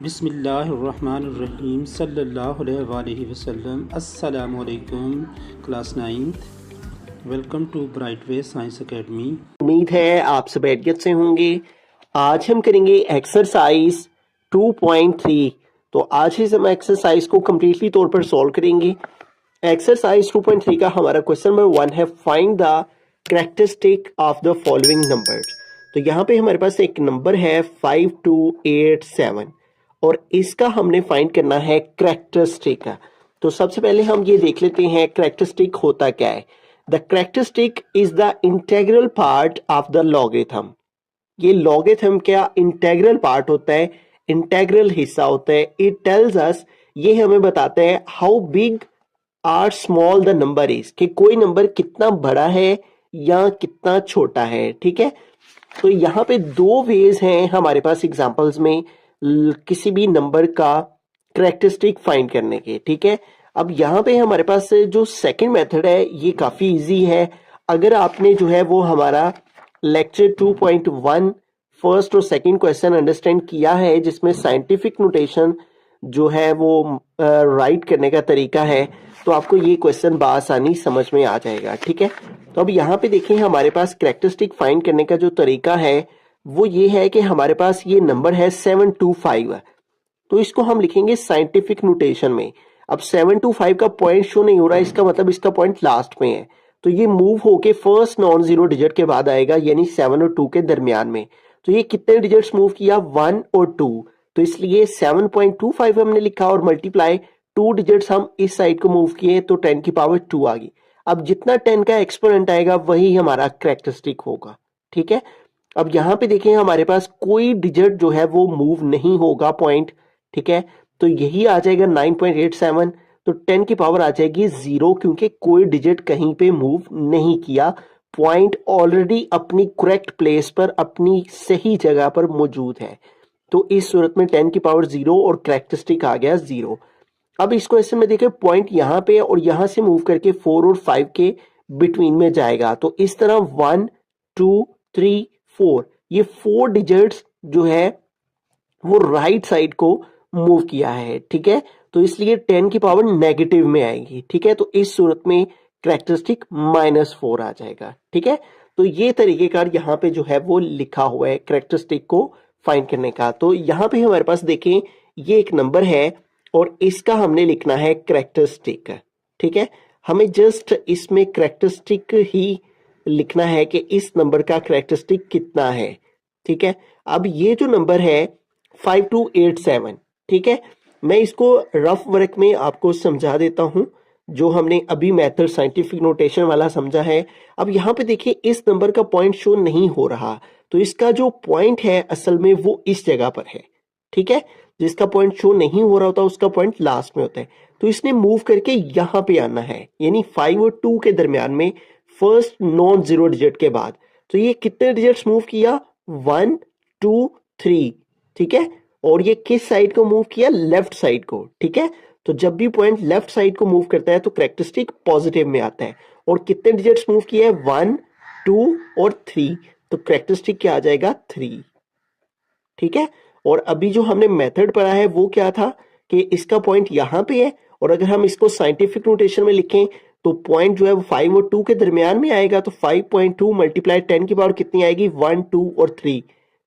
बिस्मिल्लाहिर्रहमानिर्रहीम सल्लल्लाहु अलैहि वसल्लम। अस्सलामु अलैकुम class 9th। Welcome to Bright Way Science Academy. उम्मीद है आप सब खैरियत से होंगे। आज हम करेंगे एक्सरसाइज 2.3। तो आज ही हम एक्सरसाइज को कम्प्लीटली तौर पर सॉल्व करेंगे। एक्सरसाइज 2.3 का हमारा क्वेश्चन नंबर 1 है find the characteristic of the following numbers. तो यहाँ पे हमारे पास एक नंबर है 5287 और इसका हमने फाइंड करना है कैरेक्टरिस्टिक। तो सबसे पहले हम ये देख लेते हैं कैरेक्टरिस्टिक होता क्या है। The characteristic is the integral part of the logarithm. ये लॉगरिथम क्या इंटेग्रल पार्ट होता है, इंटेग्रल हिस्सा होता है। इट टेल्स अस, ये हमें बताता है how big or small the number is, कि कोई नंबर कितना बड़ा है या कितना छोटा है। ठीक है, तो यहाँ पे दो वेज हैं हमारे पास एग्जांपल्स में किसी भी नंबर का कैरेक्टरिस्टिक फाइंड करने के। ठीक है, अब यहाँ पे हमारे पास जो सेकंड मेथड है ये काफी इजी है। अगर आपने जो है वो हमारा लेक्चर 2.1 फर्स्ट और सेकंड क्वेश्चन अंडरस्टैंड किया है, जिसमें साइंटिफिक नोटेशन जो है वो राइट करने का तरीका है, तो आपको ये क्वेश्चन बआसानी समझ में आ जाएगा। ठीक है, तो अब यहाँ पे देखें हमारे पास कैरेक्टरिस्टिक फाइंड करने का जो तरीका है वो ये है कि हमारे पास ये नंबर है 725। तो इसको हम लिखेंगे साइंटिफिक नोटेशन में। अब 725 का पॉइंट शो नहीं हो रहा है, इसका मतलब इसका पॉइंट लास्ट में है, तो ये मूव होके फर्स्ट नॉन जीरो डिजिट के बाद आएगा, यानी 7 और 2 के दरमियान में। तो ये कितने डिजिट्स मूव किया, 1 और 2, तो इसलिए 7.25 हमने लिखा और मल्टीप्लाई 2 डिजिट्स हम इस साइड को मूव किए तो 10 की पावर 2 आ गई। अब जितना 10 का एक्सपोनेंट आएगा वही हमारा कैरेक्टरिस्टिक होगा। ठीक है, अब यहाँ पे देखें हमारे पास कोई डिजिट जो है वो मूव नहीं होगा पॉइंट। ठीक है, तो यही आ जाएगा 9.87, तो 10 की पावर आ जाएगी 0, क्योंकि कोई डिजिट कहीं पे मूव नहीं किया, पॉइंट ऑलरेडी अपनी करेक्ट प्लेस पर अपनी सही जगह पर मौजूद है। तो इस सूरत में 10 की पावर 0 और कैरेक्टरिस्टिक आ गया 0। अब इसको ऐसे में देखें पॉइंट यहाँ पे और यहाँ से मूव करके 4 और 5 के बिटवीन में जाएगा, तो इस तरह 1 2 3 4 ये 4 डिजिट्स जो है वो राइट साइड को मूव किया है। ठीक है, तो इसलिए 10 की पावर नेगेटिव में आएगी। ठीक है, तो इस सूरत में कैरेक्टरिस्टिक -4 आ जाएगा। ठीक है, तो ये तरीकेकार यहाँ पे जो है वो लिखा हुआ है कैरेक्टरिस्टिक को फाइंड करने का। तो यहाँ पे हमारे पास देखें ये एक नंबर है और इसका हमने लिखना है कैरेक्टरिस्टिक। ठीक है, हमें जस्ट इसमें कैरेक्टरिस्टिक ही लिखना है कि इस नंबर का कैरेक्टरिस्टिक कितना है। ठीक है, अब ये जो नंबर है 5287, ठीक है, मैं इसको रफ वर्क में आपको समझा देता हूं जो हमने अभी मेथड साइंटिफिक नोटेशन वाला समझा है। अब यहाँ पे देखिए इस नंबर का पॉइंट शो नहीं हो रहा, तो इसका जो पॉइंट है असल में वो इस जगह पर है। ठीक है, जिसका पॉइंट शो नहीं हो रहा होता उसका पॉइंट लास्ट में होता है, तो इसने मूव करके यहाँ पे आना है, यानी 5 और 2 के दरमियान में फर्स्ट नॉन जीरो डिजिट के बाद। तो ये कितने डिजिट्स मूव किया, 1 2 3। ठीक है, और ये किस साइड को मूव किया, लेफ्ट साइड को। ठीक है, तो जब भी पॉइंट लेफ्ट साइड को मूव करता है तो कैरेक्टरिस्टिक पॉजिटिव में आता है। और कितने डिजिट्स मूव किए हैं, 1 2 और 3, तो कैरेक्टरिस्टिक क्या आ जाएगा, 3। ठीक है, और अभी जो हमने मेथड पढ़ा है वो क्या था कि इसका पॉइंट यहाँ पे है, और अगर हम इसको साइंटिफिक नोटेशन में लिखें तो पॉइंट जो है वो 5 और 2 के दरमियान में आएगा, तो 5.2 मल्टीप्लाई 10 की पावर कितनी आएगी, 1 2 और 3।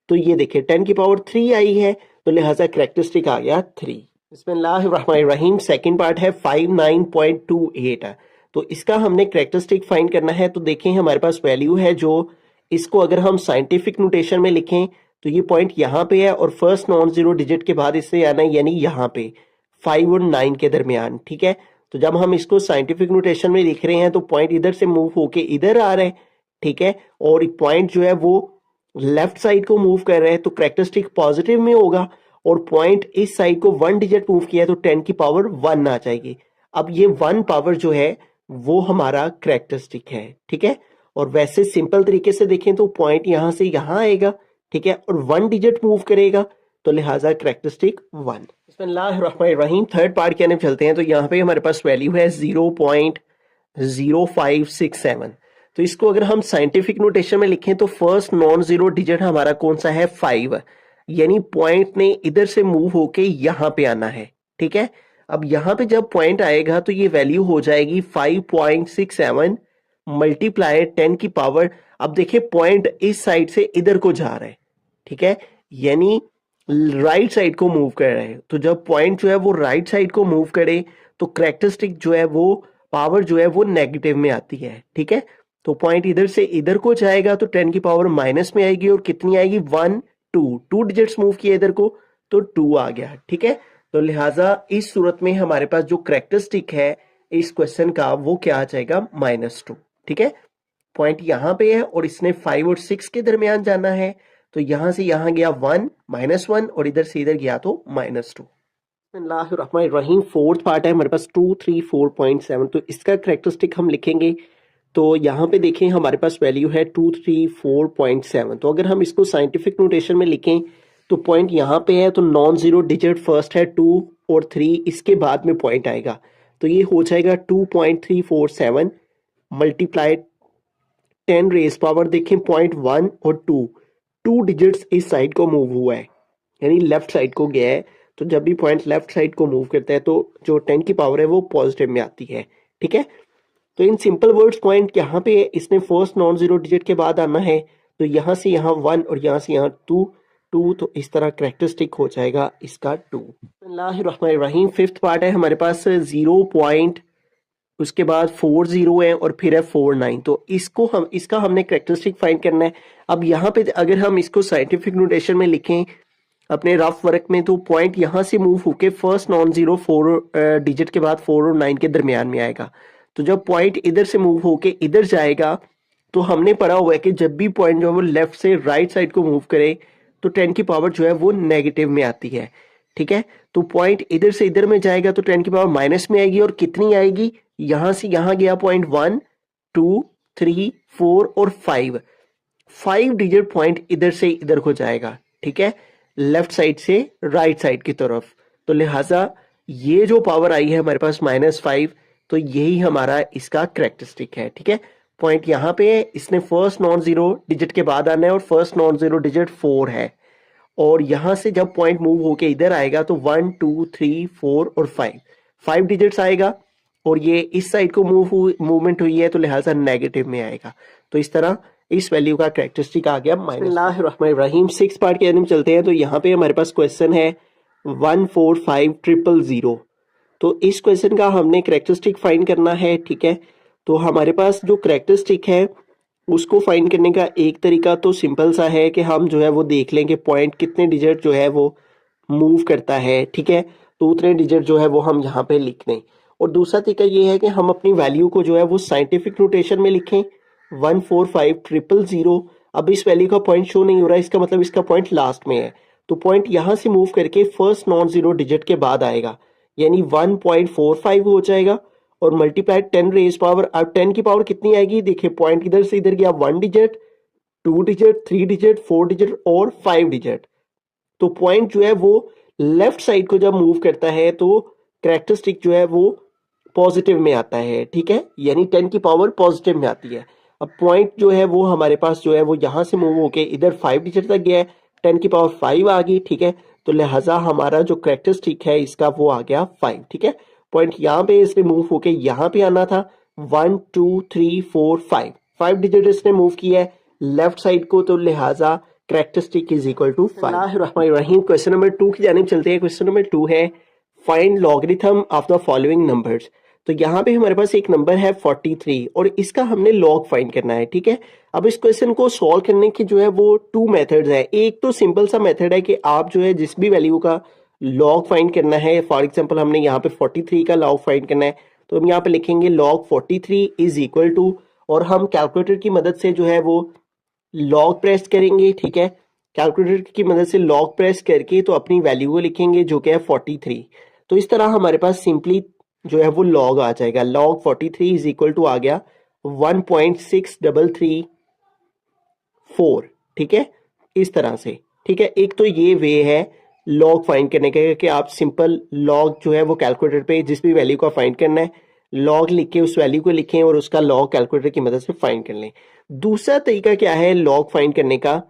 तो ये देखिए 10 की पावर 3 आई है, तो लिहाजा कैरेक्टरिस्टिक आ गया 3। बिस्मिल्लाहिर्रहमानिर्रहीम। सेकंड पार्ट है 59.28। तो इसका हमने कैरेक्टरिस्टिक फाइंड करना है। तो देखें हमारे पास वैल्यू है, जो इसको अगर हम साइंटिफिक नोटेशन में लिखें तो ये पॉइंट यहाँ पे है और फर्स्ट नॉन जीरो डिजिट के बाद इससे आना है, यानी यहाँ पे 5 और 9 के दरमियान। ठीक है, तो जब हम इसको साइंटिफिक नोटेशन में लिख रहे हैं तो पॉइंट इधर से मूव होके इधर आ रहा है। ठीक है, और पॉइंट जो है वो लेफ्ट साइड को मूव कर रहे हैं, तो कैरेक्टरिस्टिक पॉजिटिव में होगा, और पॉइंट इस साइड को 1 डिजिट मूव किया तो 10 की पावर 1 आ जाएगी। अब ये 1 पावर जो है वो हमारा कैरेक्टरिस्टिक है। ठीक है, और वैसे सिंपल तरीके से देखें तो पॉइंट यहां से यहां आएगा। ठीक है, और 1 डिजिट मूव करेगा, तो लिहाजा कैरेक्टरिस्टिक 1। बिस्मिल्लाहिर्रहमानिर्रहीम। थर्ड पार्ट की तरफ चलते हैं। तो यहाँ पे हमारे पास वैल्यू है 0.0567। तो इसको अगर हम साइंटिफिक नोटेशन में लिखें तो फर्स्ट नॉन जीरो डिजिट हमारा कौन सा है, 5। यानी पॉइंट ने इधर से मूव होके यहाँ पे आना है, ठीक है। अब यहाँ पे जब पॉइंट आएगा तो ये वैल्यू हो जाएगी 5.67 मल्टीप्लाई 10 की पावर, अब देखिए पॉइंट इस साइड से इधर को जा रहा है, ठीक है, यानी राइट साइड को मूव कर रहा है। तो जब पॉइंट जो है वो राइट साइड को मूव करे तो कैरेक्टरिस्टिक जो है वो पावर जो है वो नेगेटिव में आती है, ठीक है। तो पॉइंट इधर से इधर को जाएगा तो 10 की पावर माइनस में आएगी और कितनी आएगी 1 2 डिजिट्स मूव किए इधर को तो 2 आ गया, ठीक है। तो लिहाजा इस सूरत में हमारे पास जो कैरेक्टरिस्टिक है इस क्वेश्चन का वो क्या आ जाएगा -2, ठीक है। पॉइंट यहाँ पे है और इसने 5 और 6 के दरमियान जाना है, तो यहां से यहां गया 1 -1 और इधर से इधर गया तो -2। बिस्मिल्लाहिर्रहमानिर्रहीम, फोर्थ पार्ट है हमारे पास 234.7। तो इसका कैरेक्टरिस्टिक हम लिखेंगे तो यहाँ पे देखें हमारे पास वैल्यू है 234.7। तो अगर हम इसको साइंटिफिक नोटेशन में लिखें तो पॉइंट यहाँ पे है तो नॉन जीरो डिजिट फर्स्ट है 2 और 3, इसके बाद में पॉइंट आएगा तो ये हो जाएगा 2.347 मल्टीप्लाई 10 रेज पावर, देखें पॉइंट 1 और 2 डिजिट्स इस साइड को मूव हुआ है यानी लेफ्ट साइड को गया है। तो जब भी पॉइंट लेफ्ट साइड को मूव करता है तो जो 10 की पावर है वो पॉजिटिव में आती है, ठीक है। तो इन सिंपल वर्ड्स पॉइंट यहाँ पे इसने फर्स्ट नॉन जीरो डिजिट के बाद आना है, तो यहाँ से यहाँ 1 और यहाँ से यहाँ 2, तो इस तरह कैरेक्टरिस्टिक हो जाएगा इसका 2। बिस्मिल्लाहिर्रहमानिर्रहीम, फिफ्थ पार्ट है हमारे पास 0 पॉइंट, उसके बाद 4 0 है और फिर है 4 9। तो इसका हमने कैरेक्टरिस्टिक फाइंड करना है। अब यहाँ पे अगर हम इसको साइंटिफिक नोटेशन में लिखें अपने रफ वर्क में तो पॉइंट यहाँ से मूव होके फर्स्ट नॉन जीरो 4 डिजिट के बाद 4 और 9 के दरमियान में आएगा। तो जब पॉइंट इधर से मूव होके इधर जाएगा तो हमने पढ़ा हुआ है कि जब भी पॉइंट जो है वो लेफ्ट से राइट साइड को मूव करे तो 10 की पावर जो है वो नेगेटिव में आती है, ठीक है। तो पॉइंट इधर से इधर में जाएगा तो 10 की पावर माइनस में आएगी और कितनी आएगी, यहां से यहां गया पॉइंट 1 2 3 4 और 5 डिजिट पॉइंट इधर से इधर को जाएगा, ठीक है, लेफ्ट साइड से राइट साइड की तरफ। तो लिहाजा ये जो पावर आई है हमारे पास -5, तो यही हमारा इसका कैरेक्टरिस्टिक है, ठीक है। पॉइंट यहाँ पे है, इसने फर्स्ट नॉन जीरो डिजिट के बाद आना है और फर्स्ट नॉन जीरो डिजिट 4 है और यहां से जब पॉइंट मूव होके इधर आएगा तो 1 2 3 4 और 5 डिजिट्स आएगा और ये इस साइड को मूवमेंट हुई है तो लिहाजा नेगेटिव में आएगा। तो इस तरह इस वैल्यू का कैरेक्टरिस्टिक आ गया बिस्मिल्लाहिर्रहमानिर्रहीम। सिक्स पार्ट के अंदर चलते हैं। तो यहाँ पे हमारे पास क्वेश्चन है 145,000। तो इस क्वेश्चन का हमने कैरेक्टरिस्टिक फाइंड करना है, ठीक है। तो हमारे पास जो कैरेक्टरिस्टिक है उसको फाइंड करने का एक तरीका तो सिंपल सा है कि हम जो है वो देख लें कि पॉइंट कितने डिजिट जो है वो मूव करता है, ठीक है। तो उतने डिजिट जो है वो हम यहाँ पे लिख दें। और दूसरा तरीका ये है कि हम अपनी वैल्यू को जो है वो साइंटिफिक नोटेशन में लिखें 145,000। अब इस वैल्यू का पॉइंट शो नहीं हो रहा है, इसका मतलब इसका पॉइंट लास्ट में है। तो पॉइंट यहाँ से मूव करके फर्स्ट नॉन जीरो डिजिट के बाद आएगा यानी 1.45 हो जाएगा और मल्टीप्लाई 10 रेज पावर। अब 10 की पावर कितनी आएगी, देखिए पॉइंट इधर से इधर गया 1 डिजिट 2 डिजिट 3 डिजिट 4 डिजिट और 5 डिजिट। तो पॉइंट जो है वो लेफ्ट साइड को जब मूव करता है तो कैरेक्टरिस्टिक जो है वो पॉजिटिव में आता है, ठीक है, यानी 10 की पावर पॉजिटिव में आती है। अब पॉइंट जो है वो हमारे पास जो है वो यहाँ से मूव होके इधर 5 डिजिट तक गया है, 10 की पावर 5 आ गई, ठीक है। तो लिहाजा हमारा जो कैरेक्टरिस्टिक है इसका वो आ गया 5, ठीक है। पॉइंट यहाँ पे इसने मूव होके यहाँ पे आना था 1 2 3 4 5 डिजिट इसने मूव किया है लेफ्ट साइड को, तो लिहाजा characteristic is equal to 5। Question number 2 की जानिब चलते हैं। क्वेश्चन नंबर 2 है find logarithm of the following numbers. तो यहाँ पे हमारे पास एक नंबर है 43 और इसका हमने लॉग फाइंड करना है, ठीक है। अब इस क्वेश्चन को सॉल्व करने की जो है वो 2 मेथड्स है। एक तो सिंपल सा मेथड है कि आप जो है जिस भी वैल्यू का लॉग फाइंड करना है, फॉर एग्जांपल हमने यहाँ पे 43 का लॉग फाइंड करना है तो हम यहाँ पे लिखेंगे लॉग 43 इज इक्वल टू, और हम कैलकुलेटर की मदद से जो है वो लॉग प्रेस करेंगे, ठीक है। कैलकुलेटर की मदद से लॉग प्रेस करके तो अपनी वैल्यू को लिखेंगे जो कि है 43। तो इस तरह हमारे पास सिंपली जो है वो लॉग आ जाएगा। लॉग 43 इज इक्वल टू आ गया 1.6334, ठीक है, इस तरह से, ठीक है। एक तो ये वे है लॉग फाइंड करने का कि आप सिंपल लॉग जो है वो कैलकुलेटर पे जिस भी वैल्यू का फाइंड करना है लॉग लिख के उस वैल्यू को लिखें और उसका लॉग कैलकुलेटर की मदद से फाइंड कर लें। दूसरा तरीका क्या है लॉग फाइंड करने का,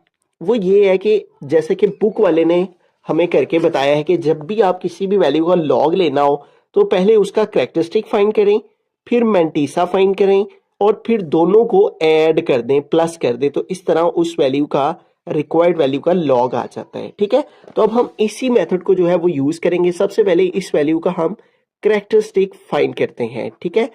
वो ये है कि जैसे कि बुक वाले ने हमें करके बताया है कि जब भी आप किसी भी वैल्यू का लॉग लेना हो तो पहले उसका कैरेक्टरिस्टिक फाइंड करें, फिर मेंटीसा फाइंड करें और फिर दोनों को ऐड कर दें, प्लस कर दें, तो इस तरह उस वैल्यू का रिक्वायर्ड वैल्यू का लॉग आ जाता है। ठीक है, तो अब हम इसी मेथड को जो है वो यूज करेंगे। सबसे पहले इस वैल्यू का हम कैरेक्टरिस्टिक फाइंड करते हैं। ठीक है,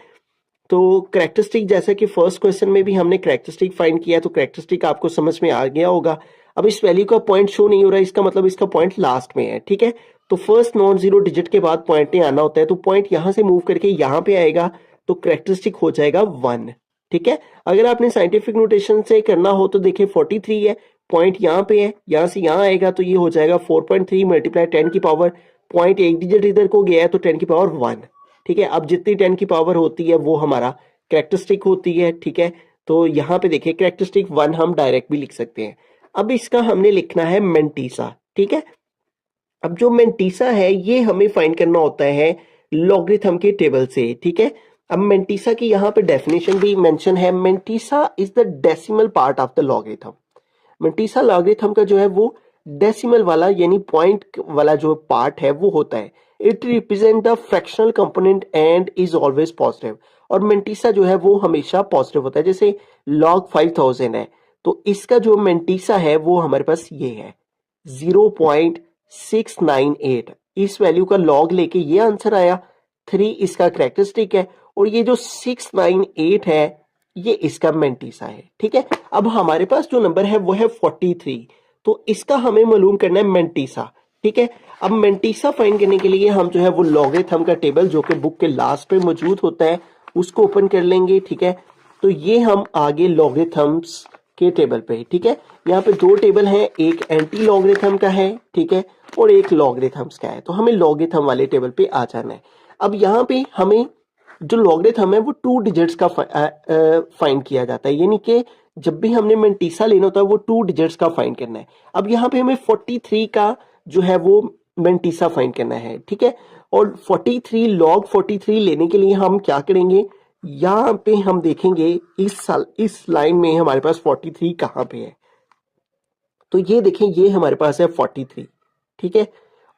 तो कैरेक्टरिस्टिक जैसा कि फर्स्ट क्वेश्चन में भी हमने कैरेक्टरिस्टिक फाइंड किया, तो कैरेक्टरिस्टिक आपको समझ में आ गया होगा। अब इस वैल्यू का पॉइंट शो नहीं हो रहा है, इसका मतलब इसका पॉइंट लास्ट में है। ठीक है, तो फर्स्ट नॉन जीरो डिजिट के बाद पॉइंट नहीं आना होता है, तो पॉइंट यहां से मूव करके यहां पे आएगा, तो कैरेक्टरिस्टिक हो जाएगा 1। ठीक है, अगर आपने साइंटिफिक नोटेशन से करना हो तो देखिए 43 है, पॉइंट यहाँ पे है, यहां से यहां आएगा तो ये हो जाएगा 4.3 मल्टीप्लाई 10 की पावर, पॉइंट एक डिजिट इधर को गया है तो 10 की पावर 1। ठीक है, अब जितनी 10 की पावर होती है वो हमारा कैरेक्टरिस्टिक होती है। ठीक है, तो यहाँ पे देखिए कैरेक्टरिस्टिक 1 हम डायरेक्ट भी लिख सकते हैं। अब इसका हमने लिखना है मेंटीसा। ठीक है, अब जो मेंटीसा है ये हमें फाइंड करना होता है लॉगरिथम के टेबल से। ठीक है, अब मेंटीसा की यहाँ पे डेफिनेशन भी मेंशन है, mantissa is the decimal part of the logarithm. Mantissa logarithm का जो है वो डेसिमल वाला यानी पॉइंट वाला जो पार्ट है वो होता है। It represent the fractional component and is always positive, और मेंटीसा जो है वो हमेशा पॉजिटिव होता है। जैसे लॉग 5000 है तो इसका जो मेंटीसा है वो हमारे पास ये है 0.698। इस वैल्यू का लॉग लेके ये आंसर आया। 3 इसका कैरेक्टरिस्टिक है और ये जो 698 है ये इसका मेंटीसा है। ठीक है, अब हमारे पास जो नंबर है वो है 43, तो इसका हमें मालूम करना है मेंटीसा। ठीक है, अब मेंटीसा फाइंड करने के लिए हम जो है वो लॉगरिथम का टेबल जो कि बुक के लास्ट पे मौजूद होता है उसको ओपन कर लेंगे। ठीक है, तो ये हम आगे लॉगरिथम्स के टेबल पे। ठीक है, यहाँ पे 2 टेबल हैं, एक एंटी लॉगरिथम का है, ठीक है, और एक लॉगरिथम्स का है, तो हमें लॉगरिथम वाले टेबल पे आ जाना है। अब यहाँ पे हमें जो लॉगरिथम है वो 2 डिजिट्स का फाइंड किया जाता है, यानी कि जब भी हमने मेंटीसा लेना होता है वो 2 डिजिट्स का फाइंड करना है। अब यहाँ पे हमें 43 का जो है वो मेंटीसा फाइंड करना है। ठीक है, और 43 लॉग 43 लेने के लिए हम क्या करेंगे, यहाँ पे हम देखेंगे इस लाइन में हमारे पास 43 कहाँ पे है, तो ये देखें ये हमारे पास है 43। ठीक है,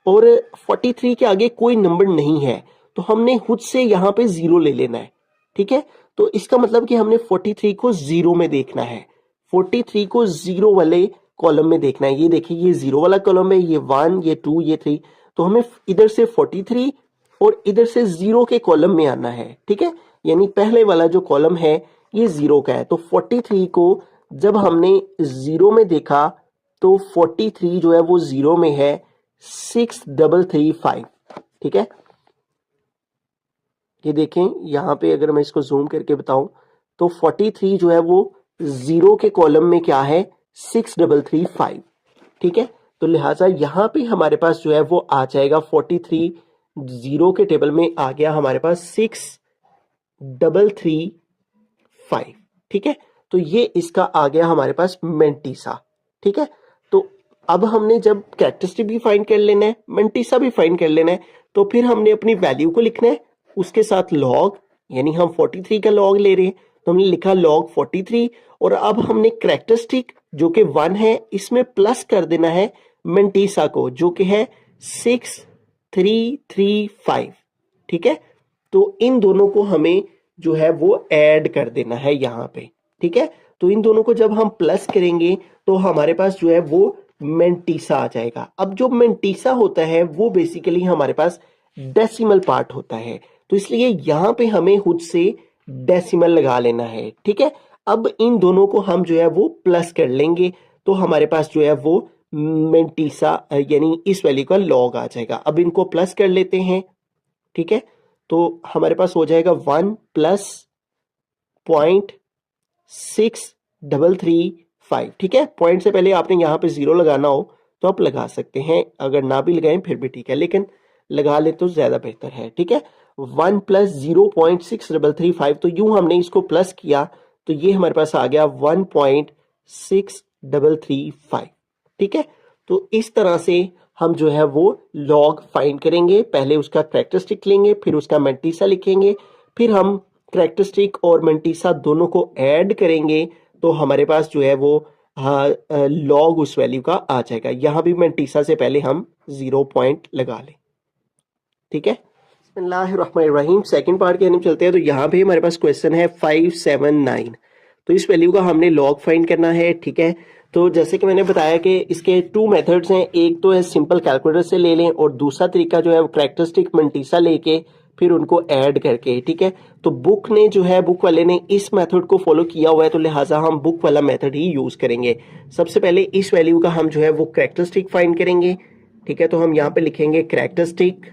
और 43 के आगे कोई नंबर नहीं है तो हमने खुद से यहाँ पे 0 ले लेना है। ठीक है, तो इसका मतलब कि हमने 43 को 0 में देखना है, 43 को 0 वाले कॉलम में देखना है। ये देखिए ये 0 वाला कॉलम है, ये 1, ये 2, ये 3, तो हमें इधर से 43 और इधर से 0 के कॉलम में आना है। ठीक है, यानी पहले वाला जो कॉलम है ये 0 का है, तो 43 को जब हमने 0 में देखा तो 43 जो है वो 0 में है 6335। ठीक है, ये देखें यहाँ पे अगर मैं इसको जूम करके बताऊं तो 43 जो है वो 0 के कॉलम में क्या है 6335। ठीक है, तो लिहाजा यहाँ पे हमारे पास जो है वो आ जाएगा 43 0 के टेबल में आ गया हमारे पास 6335। ठीक है, तो ये इसका आ गया हमारे पास मेंटीसा। ठीक है, तो अब हमने जब कैरेक्टरिस्टिक भी फाइंड कर लेना है, मेंटीसा भी फाइंड कर लेना है, तो फिर हमने अपनी वैल्यू को लिखना है, उसके साथ लॉग, यानी हम 43 का लॉग ले रहे हैं तो हमने लिखा लॉग 43, और अब हमने कैरेक्टरिस्टिक जो कि 1 है इसमें प्लस कर देना है मेंटीसा को जो कि है 6335। ठीक है, तो इन दोनों को हमें जो है वो ऐड कर देना है यहाँ पे। ठीक है, तो इन दोनों को जब हम प्लस करेंगे तो हमारे पास जो है वो मेंटीसा आ जाएगा। अब जो मेंटीसा होता है वो बेसिकली हमारे पास डेसिमल पार्ट होता है, तो इसलिए यहाँ पे हमें खुद से डेसिमल लगा लेना है। ठीक है, अब इन दोनों को हम जो है वो प्लस कर लेंगे तो हमारे पास जो है वो मेंटीसा यानी इस वैल्यू का लॉग आ जाएगा। अब इनको प्लस कर लेते हैं। ठीक है, तो हमारे पास हो जाएगा 1 प्लस 0.6335। ठीक है, पॉइंट से पहले आपने यहाँ पे 0 लगाना हो तो आप लगा सकते हैं, अगर ना भी लगाएं फिर भी ठीक है, लेकिन लगा ले तो ज्यादा बेहतर है। ठीक है, 1 प्लस 0.6335, तो यूं हमने इसको प्लस किया तो ये हमारे पास आ गया 1.6335। ठीक है, तो इस तरह से हम जो है वो लॉग फाइंड करेंगे, पहले उसका कैरेक्टरिस्टिक लेंगे, फिर उसका मेंटीसा लिखेंगे, फिर हम कैरेक्टरिस्टिक और मेंटीसा दोनों को ऐड करेंगे तो हमारे पास जो है वो लॉग उस वैल्यू का आ जाएगा। यहाँ भी मैंटीसा से पहले हम 0 पॉइंट लगा लें, ठीक है। बिस्मिल्लाहिर्रहमानिर्रहीम, सेकंड पार्ट के हम चलते हैं। तो यहाँ पे हमारे पास क्वेश्चन है 579। तो इस वैल्यू का हमने लॉग फाइंड करना है, ठीक है। तो जैसे कि मैंने बताया कि इसके टू मेथड्स हैं, एक तो है सिंपल कैलकुलेटर से ले लें और दूसरा तरीका जो है वो कैरेक्टरिस्टिक मंटीसा लेके फिर उनको ऐड करके, ठीक है। तो बुक ने जो है, बुक वाले ने इस मेथड को फॉलो किया हुआ है, तो लिहाजा हम बुक वाला मेथड ही यूज करेंगे। सबसे पहले इस वैल्यू का हम जो है वो कैरेक्टरिस्टिक फाइंड करेंगे, ठीक है। तो हम यहाँ पे लिखेंगे कैरेक्टरिस्टिक,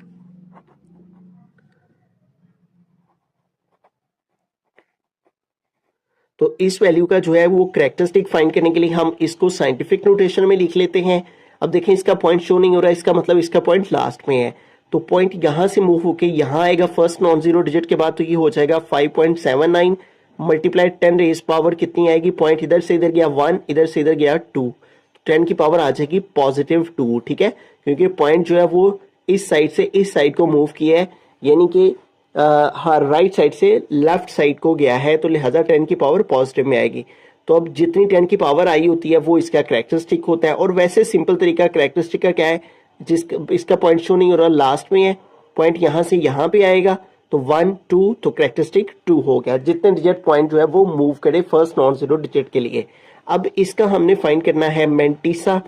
तो इस वैल्यू का जो है वो कैरेक्टरिस्टिक फाइंड करने के लिए हम इसको साइंटिफिक नोटेशन में लिख लेते हैं। अब देखें इसका पॉइंट शो नहीं हो रहा है, इसका मतलब इसका पॉइंट लास्ट में है। तो पॉइंट यहां से मूव होके यहां आएगा फर्स्ट नॉन जीरो डिजिट के बाद, तो ये हो जाएगा 5.79 मल्टीप्लाई 10 रेज पावर कितनी आएगी, पॉइंट इधर से इधर गया 1, इधर से इधर गया 2, 10 की पावर आ जाएगी +2, ठीक है। क्योंकि पॉइंट जो है वो इस साइड से इस साइड को मूव किया है, यानी कि हाँ राइट साइड से लेफ्ट साइड को गया है, तो लिहाजा 10 की पावर पॉजिटिव में आएगी। तो अब जितनी 10 की पावर आई होती है वो इसका कैरेक्टरिस्टिक होता है। और वैसे सिंपल तरीका कैरेक्टरिस्टिक का क्या है, इसका पॉइंट शो नहीं हो रहा, लास्ट में है, पॉइंट यहां से यहां पे आएगा, तो 1 2, तो कैरेक्टरिस्टिक 2 हो गया। जितने डिजिट पॉइंट जो है वो मूव करे फर्स्ट नॉन जीरो डिजिट के लिए। अब इसका हमने फाइंड करना है मैंटीसा,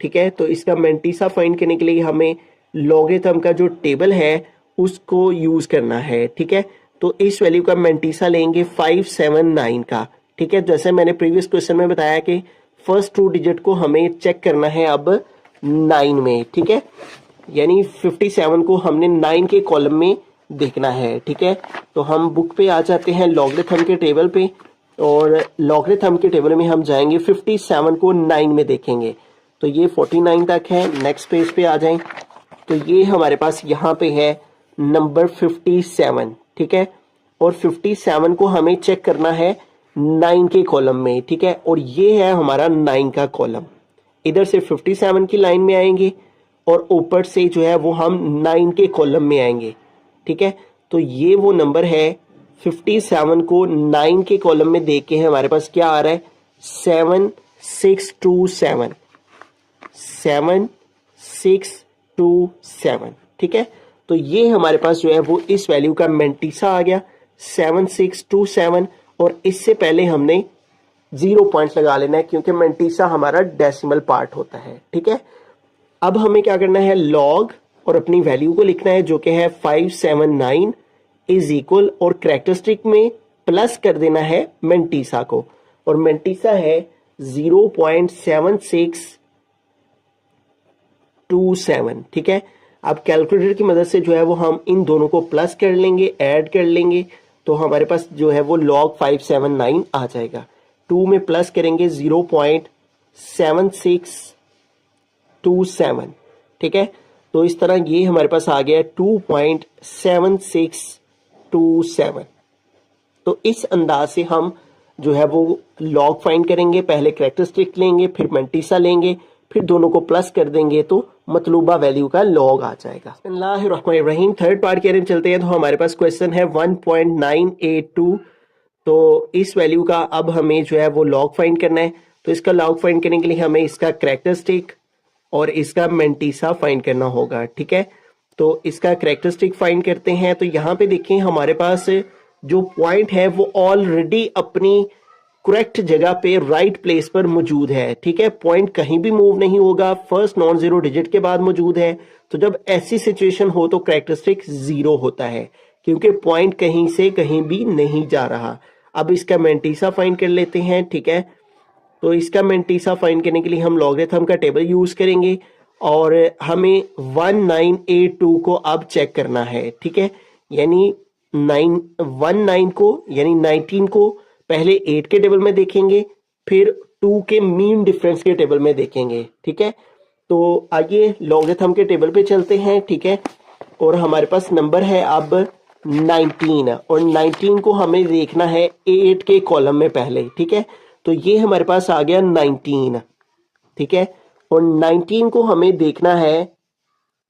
ठीक है। तो इसका मैंटीसा फाइंड करने के लिए हमें लॉगरिथम का जो टेबल है उसको यूज करना है, ठीक है। तो इस वैल्यू का मैंटीसा लेंगे 579 का, ठीक है। जैसे मैंने प्रीवियस क्वेश्चन में बताया कि फर्स्ट 2 डिजिट को हमें चेक करना है अब 9 में, ठीक है। यानी 57 को हमने 9 के कॉलम में देखना है, ठीक है। तो हम बुक पे आ जाते हैं लॉगरिथम के टेबल पे, और लॉगरिथम के टेबल में हम जाएंगे 57 को 9 में देखेंगे। तो ये 49 तक है। नेक्स्ट पेज पे आ जाएं, तो ये हमारे पास यहाँ पे है नंबर 57, ठीक है। और 57 को हमें चेक करना है 9 के कॉलम में, ठीक है। और ये है हमारा 9 का कॉलम। इधर से 57 की लाइन में आएंगे और ऊपर से जो है वो हम 9 के कॉलम में आएंगे, ठीक है। तो ये वो नंबर है, 57 को 9 के कॉलम में देख के हमारे पास क्या आ रहा है, 7627, 7627, ठीक है। तो ये हमारे पास जो है वो इस वैल्यू का मैंटीसा आ गया 7627, और इससे पहले हमने 0 पॉइंट लगा लेना है क्योंकि मैंटीसा हमारा डेसिमल पार्ट होता है, ठीक है। अब हमें क्या करना है, लॉग और अपनी वैल्यू को लिखना है जो कि है 579 इज इक्वल, और कैरेक्टरिस्टिक में प्लस कर देना है मैंटीसा को, और मैंटीसा है 0.7627, ठीक है। अब कैलकुलेटर की मदद से जो है वो हम इन दोनों को प्लस कर लेंगे, ऐड कर लेंगे, तो हमारे पास जो है वो लॉग 579 आ जाएगा। 2 में प्लस करेंगे 0.7627, ठीक है। तो इस तरह ये हमारे पास आ गया 2.7627। तो इस अंदाज से हम जो है वो लॉग फाइंड करेंगे, पहले कैरेक्टरिस्टिक लेंगे, फिर मैंटीसा लेंगे, फिर दोनों को प्लस कर देंगे तो मतलूबा वैल्यू का लॉग आ जाएगा। बिस्मिल्लाहिर्रहमानिर्रहीम, थर्ड पार्ट के चलते हैं। तो हमारे पास क्वेश्चन है 1.982। तो इस वैल्यू का अब हमें जो है वो लॉग फाइंड करना है। तो इसका लॉग फाइंड करने के लिए हमें इसका कैरेक्टरिस्टिक और इसका मैंटीसा फाइंड करना होगा, ठीक है। तो इसका कैरेक्टरिस्टिक फाइंड करते हैं। तो यहाँ पे देखें हमारे पास जो पॉइंट है वो ऑलरेडी अपनी करेक्ट जगह पे राइट प्लेस पर मौजूद है, ठीक है। पॉइंट कहीं भी मूव नहीं होगा, फर्स्ट नॉन जीरो डिजिट के बाद मौजूद है। तो जब ऐसी सिचुएशन हो तो कैरेक्टरिस्टिक 0 होता है क्योंकि पॉइंट कहीं से कहीं भी नहीं जा रहा। अब इसका मैंटीसा फाइंड कर लेते हैं, ठीक है। तो इसका मैंटीसा फाइंड करने के लिए हम लॉगरिथम का टेबल यूज करेंगे, और हमें 1982 को अब चेक करना है, ठीक है। यानी 19 को यानी 19 को पहले 8 के टेबल में देखेंगे, फिर 2 के मीन डिफरेंस के टेबल में देखेंगे, ठीक है। तो आइए लॉगरिथम के टेबल पे चलते हैं, ठीक है। और हमारे पास नंबर है अब 19, और 19 को हमें देखना है 8 के कॉलम में पहले, ठीक है। तो ये हमारे पास आ गया 19, ठीक है। और 19 को हमें देखना है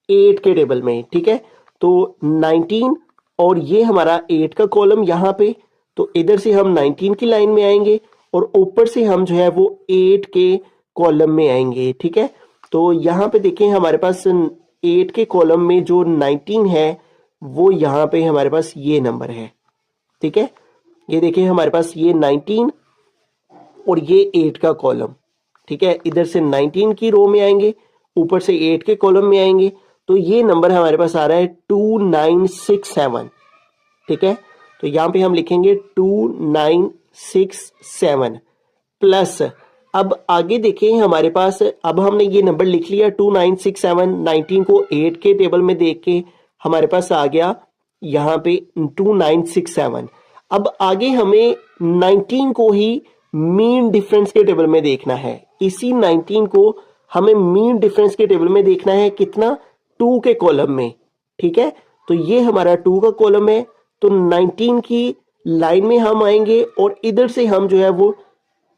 8 के टेबल में, ठीक है। तो 19 और ये हमारा 8 का कॉलम यहाँ पे, तो इधर से हम 19 की लाइन में आएंगे और ऊपर से हम जो है वो 8 के कॉलम में आएंगे। ठीक है, तो यहाँ पे देखें हमारे पास 8 के कॉलम में जो 19 है वो यहाँ पे हमारे पास ये नंबर है। ठीक है, ये देखिए हमारे पास ये 19 और ये 8 का कॉलम। ठीक है, इधर से 19 की रो में आएंगे, ऊपर से 8 के कॉलम में आएंगे, तो ये नंबर हमारे पास आ रहा है 2967। ठीक है, तो यहाँ पे हम लिखेंगे 2967 प्लस, अब आगे देखें हमारे पास, अब हमने ये नंबर लिख लिया 2967, 19 को 8 के टेबल में देख के हमारे पास आ गया यहाँ पे 2967। अब आगे हमें 19 को ही मीन डिफरेंस के टेबल में देखना है। इसी 19 को हमें मीन डिफरेंस के टेबल में देखना है, कितना, 2 के कॉलम में। ठीक है, तो ये हमारा 2 का कॉलम है, तो 19 की लाइन में हम आएंगे और इधर से हम जो है वो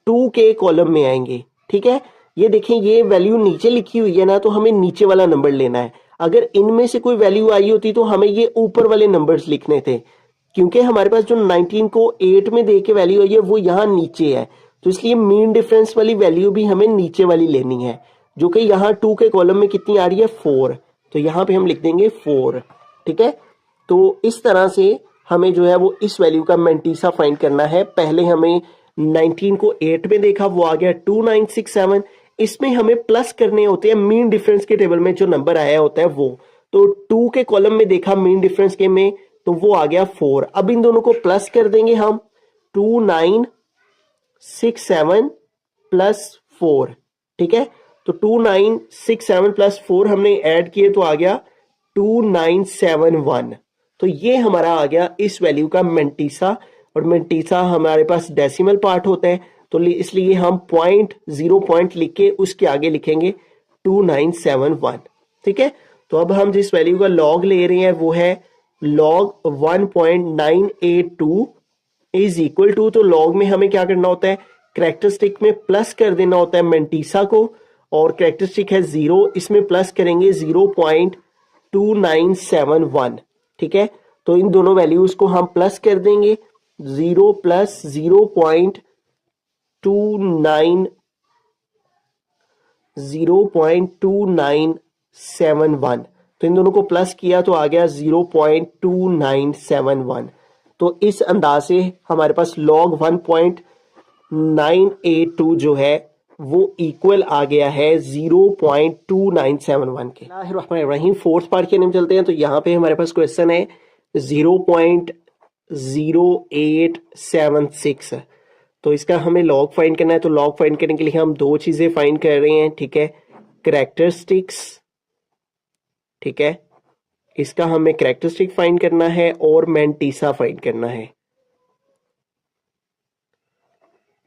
2 के कॉलम में आएंगे। ठीक है, ये देखें ये वैल्यू नीचे लिखी हुई है ना, तो हमें नीचे वाला नंबर लेना है। अगर इनमें से कोई वैल्यू आई होती तो हमें ये ऊपर वाले नंबर्स लिखने थे, क्योंकि हमारे पास जो 19 को 8 में दे के वैल्यू आई है वो यहाँ नीचे है, तो इसलिए मीन डिफरेंस वाली वैल्यू भी हमें नीचे वाली लेनी है, जो कि यहाँ 2 के कॉलम में कितनी आ रही है, 4। तो यहाँ पे हम लिख देंगे 4। ठीक है, तो इस तरह से हमें जो है वो इस वैल्यू का मैंटीसा फाइंड करना है। पहले हमें 19 को 8 में देखा, वो आ गया 2967। इसमें हमें प्लस करने होते हैं मीन डिफरेंस के टेबल में जो नंबर आया होता है वो, तो 2 के कॉलम में देखा मीन डिफरेंस के में, तो वो आ गया 4। अब इन दोनों को प्लस कर देंगे हम, 2967 प्लस 4। ठीक है, तो 2967 प्लस 4 हमने ऐड किए तो आ गया 2971। तो ये हमारा आ गया इस वैल्यू का मैंटीसा, और मैंटीसा हमारे पास डेसिमल पार्ट होता है, तो इसलिए हम पॉइंट 0 पॉइंट लिख के उसके आगे लिखेंगे 2971। ठीक है, तो अब हम जिस वैल्यू का लॉग ले रहे हैं वो है लॉग 1.982 इज इक्वल टू, तो लॉग में हमें क्या करना होता है, कैरेक्टरिस्टिक में प्लस कर देना होता है मैंटीसा को, और कैरेक्टरिस्टिक है 0, इसमें प्लस करेंगे 0.2971। ठीक है, तो इन दोनों वैल्यूज को हम प्लस कर देंगे, 0 प्लस 0.2971, तो इन दोनों को प्लस किया तो आ गया 0.2971। तो इस अंदाज से हमारे पास log 1.982 जो है वो इक्वल आ गया है 0.2971 के। रहीम फोर्थ पार्ट के अंदर चलते हैं, तो यहाँ पे हमारे पास क्वेश्चन है 0.0876, तो इसका हमें लॉग फाइंड करना है। तो लॉग फाइंड करने के लिए हम दो चीजें फाइंड कर रहे हैं। ठीक है, कैरेक्टरिस्टिक्स, ठीक है, इसका हमें कैरेक्टरिस्टिक फाइंड करना है और मैंटीसा फाइंड करना है।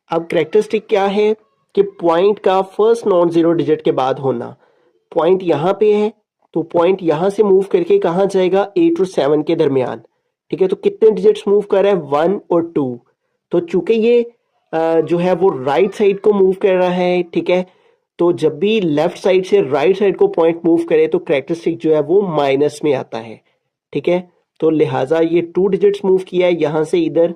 अब कैरेक्टरिस्टिक क्या है कि पॉइंट का फर्स्ट नॉन जीरो डिजिट के बाद होना। पॉइंट यहाँ पे है, तो पॉइंट यहां से मूव करके कहां जाएगा, 8 और 7 के दरमियान। ठीक है, तो कितने डिजिट्स मूव कर रहा है, 1 और 2। तो चूंकि ये जो है वो राइट साइड को मूव कर रहा है, ठीक है, तो जब भी लेफ्ट साइड से राइट साइड को पॉइंट मूव करे तो कैरेक्टरिस्टिक जो है वो माइनस में आता है। ठीक है, तो लिहाजा ये 2 डिजिट्स मूव किया है यहां से इधर,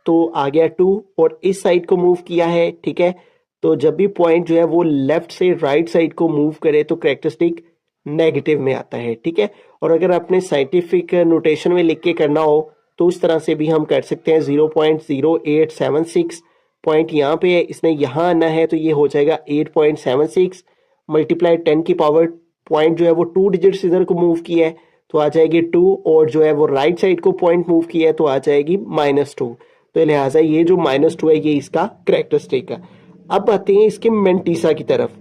तो आ गया 2, और इस साइड को मूव किया है। ठीक है, तो जब भी पॉइंट जो है वो लेफ्ट से राइट साइड को मूव करे तो कैरेक्टरिस्टिक नेगेटिव में आता है। ठीक है, और अगर आपने साइंटिफिक नोटेशन में लिख के करना हो तो उस तरह से भी हम कर सकते हैं। 0.0876 पॉइंट यहाँ पे है, इसने यहाँ आना है, तो ये हो जाएगा 8.76 मल्टीप्लाई 10 की पावर, पॉइंट जो है वो 2 डिजिट्स इधर को मूव किया है तो आ जाएगी 2, और जो है वो राइट साइड को पॉइंट मूव किया है तो आ जाएगी -2। तो लिहाजा ये जो -2 है ये इसका कैरेक्टरिस्टिक है। अब आते हैं इसके मैंटीसा की तरफ।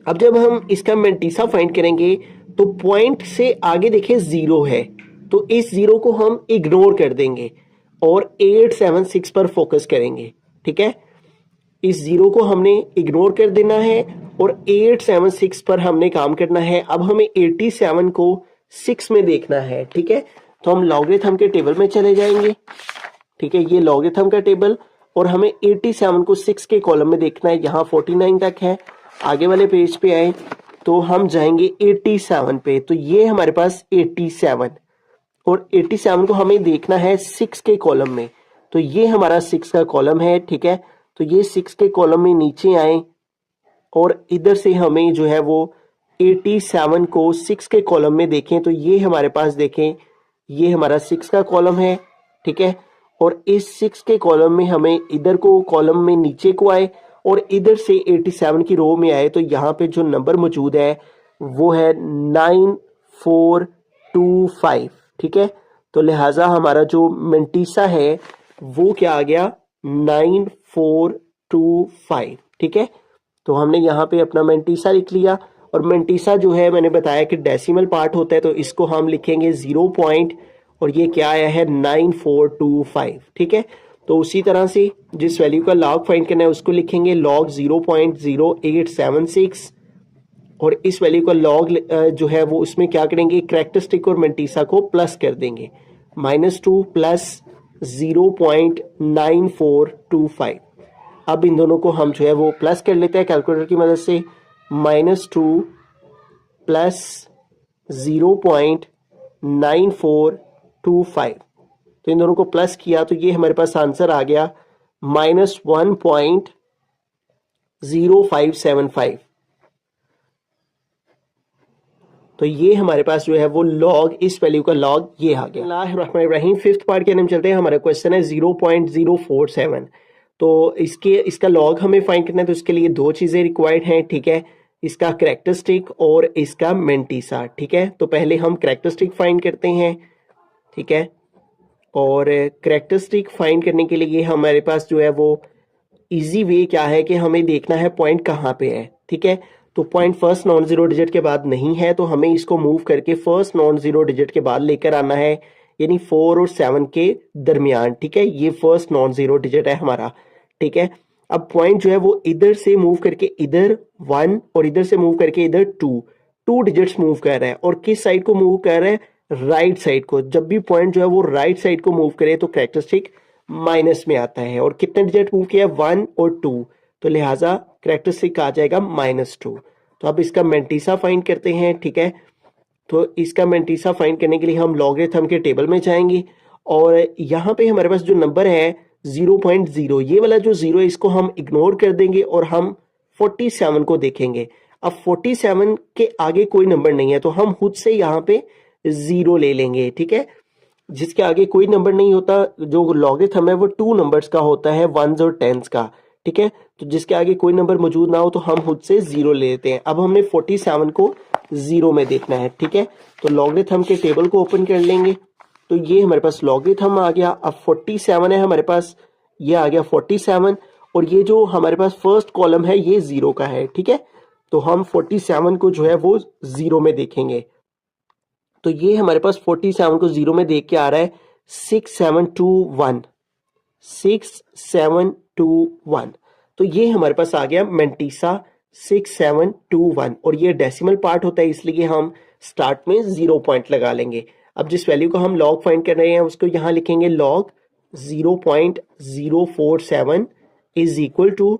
अब जब हम इसका मैंटीसा फाइंड करेंगे तो पॉइंट से आगे देखिए 0 है, तो इस 0 को हम इग्नोर कर देंगे और 876 पर फोकस करेंगे। ठीक है, इस 0 को हमने इग्नोर कर देना है और 876 पर हमने काम करना है। अब हमें 87 को 6 में देखना है। ठीक है, तो हम लॉगरिथम के टेबल में चले जाएंगे। ठीक है, ये लॉगरिथम का टेबल, और हमें 87 को 6 के कॉलम में देखना है। यहाँ 49 तक है। आगे वाले पेज पे आए तो हम जाएंगे 87 पे, तो ये हमारे पास 87, और 87 को हमें देखना है 6 के कॉलम में। तो ये हमारा 6 का कॉलम है, ठीक है। तो ये 6 के कॉलम में नीचे आए और इधर से हमें जो है वो 87 को 6 के कॉलम में देखें तो ये हमारे पास देखें, ये हमारा 6 का कॉलम है, ठीक है। और इस 6 के कॉलम में हमें इधर को कॉलम में नीचे को आए और इधर से 87 की रो में आए तो यहाँ पे जो नंबर मौजूद है वो है 9425, ठीक है। तो लिहाजा हमारा जो मेंटीसा है वो क्या आ गया 9425, ठीक है। तो हमने यहाँ पे अपना मेंटीसा लिख लिया और मेंटीसा जो है मैंने बताया कि डेसिमल पार्ट होता है तो इसको हम लिखेंगे 0 पॉइंट और ये क्या आया है 9425, ठीक है। तो उसी तरह से जिस वैल्यू का लॉग फाइंड करना है उसको लिखेंगे log 0.0876 और इस वैल्यू का लॉग जो है वो उसमें क्या करेंगे कैरेक्टरिस्टिक और मेंटीसा को प्लस कर देंगे -2 प्लस 0.9425। अब इन दोनों को हम जो है वो प्लस कर लेते हैं कैलकुलेटर की मदद से -2 प्लस 0.9425। तो इन दोनों को प्लस किया तो ये हमारे पास आंसर आ गया -1.0575। तो ये हमारे पास जो है वो लॉग, इस वैल्यू का लॉग ये आ गया। बिस्मिल्लाहिर्रहमानिर्रहीम, फिफ्थ पार्ट के अंदर हम चलते हैं। हमारा क्वेश्चन है 0.047। तो इसका लॉग हमें फाइंड करना है तो इसके लिए दो चीज़ें रिक्वायर्ड हैं, ठीक है। इसका कैरेक्टरिस्टिक और इसका मेंटीसा, ठीक है। तो पहले हम कैरेक्टरिस्टिक फाइंड करते हैं, ठीक है। और कैरेक्टरिस्टिक फाइंड करने के लिए हमारे पास जो है वो इजी वे क्या है कि हमें देखना है पॉइंट कहाँ पे है, ठीक है। तो point first non zero digit के बाद नहीं है तो हमें इसको मूव करके फर्स्ट नॉन जीरो डिजिट के बाद लेकर आना है, यानी 4 और 7 के दरमियान, ठीक है। ये फर्स्ट नॉन जीरो डिजिट है हमारा, ठीक है। अब पॉइंट जो है वो इधर से मूव करके इधर 1 और इधर से मूव करके इधर 2 डिजिट्स मूव कर रहा है। और किस साइड को मूव कर रहा है, राइट साइड को। जब भी पॉइंट जो है वो राइट साइड को मूव करे तो कैरेक्टरिस्टिक माइनस में आता है। और कितने डिजिट मूव किया, 1 और 2, तो लिहाजा कैरेक्टरिस्टिक आ जाएगा -2। तो अब इसका मेंटीसा फाइंड करते हैं, ठीक है। तो इसका मेंटीसा फाइंड करने के लिए हम लॉगरिथम के टेबल में जाएंगे और यहाँ पे हमारे पास जो नंबर है 0.0, ये वाला जो 0 है इसको हम इग्नोर कर देंगे और हम 47 को देखेंगे। अब 47 के आगे कोई नंबर नहीं है तो हम खुद से यहाँ पे 0 ले लेंगे, ठीक है। जिसके आगे कोई नंबर नहीं होता, जो लॉगरिथम है वो 2 नंबर्स का होता है, 1s और 10s का, ठीक है। तो जिसके आगे कोई नंबर मौजूद ना हो तो हम खुद से 0 ले लेते हैं। अब हमने 47 को 0 में देखना है, ठीक है। तो लॉगरिथम के टेबल को ओपन कर लेंगे तो ये हमारे पास लॉगरिथम आ गया। अब 47 है हमारे पास, ये आ गया 47 और ये जो हमारे पास फर्स्ट कॉलम है ये 0 का है, ठीक है। तो हम 47 को जो है वो 0 में देखेंगे तो ये हमारे पास 47 को 0 में देख के आ रहा है 6721, 6721। तो ये हमारे पास आ गया मेंटीसा 6721 और ये डेसिमल पार्ट होता है इसलिए हम स्टार्ट में 0 पॉइंट लगा लेंगे। अब जिस वैल्यू को हम लॉग फाइंड कर रहे हैं उसको यहाँ लिखेंगे log 0.047 इज इक्वल टू,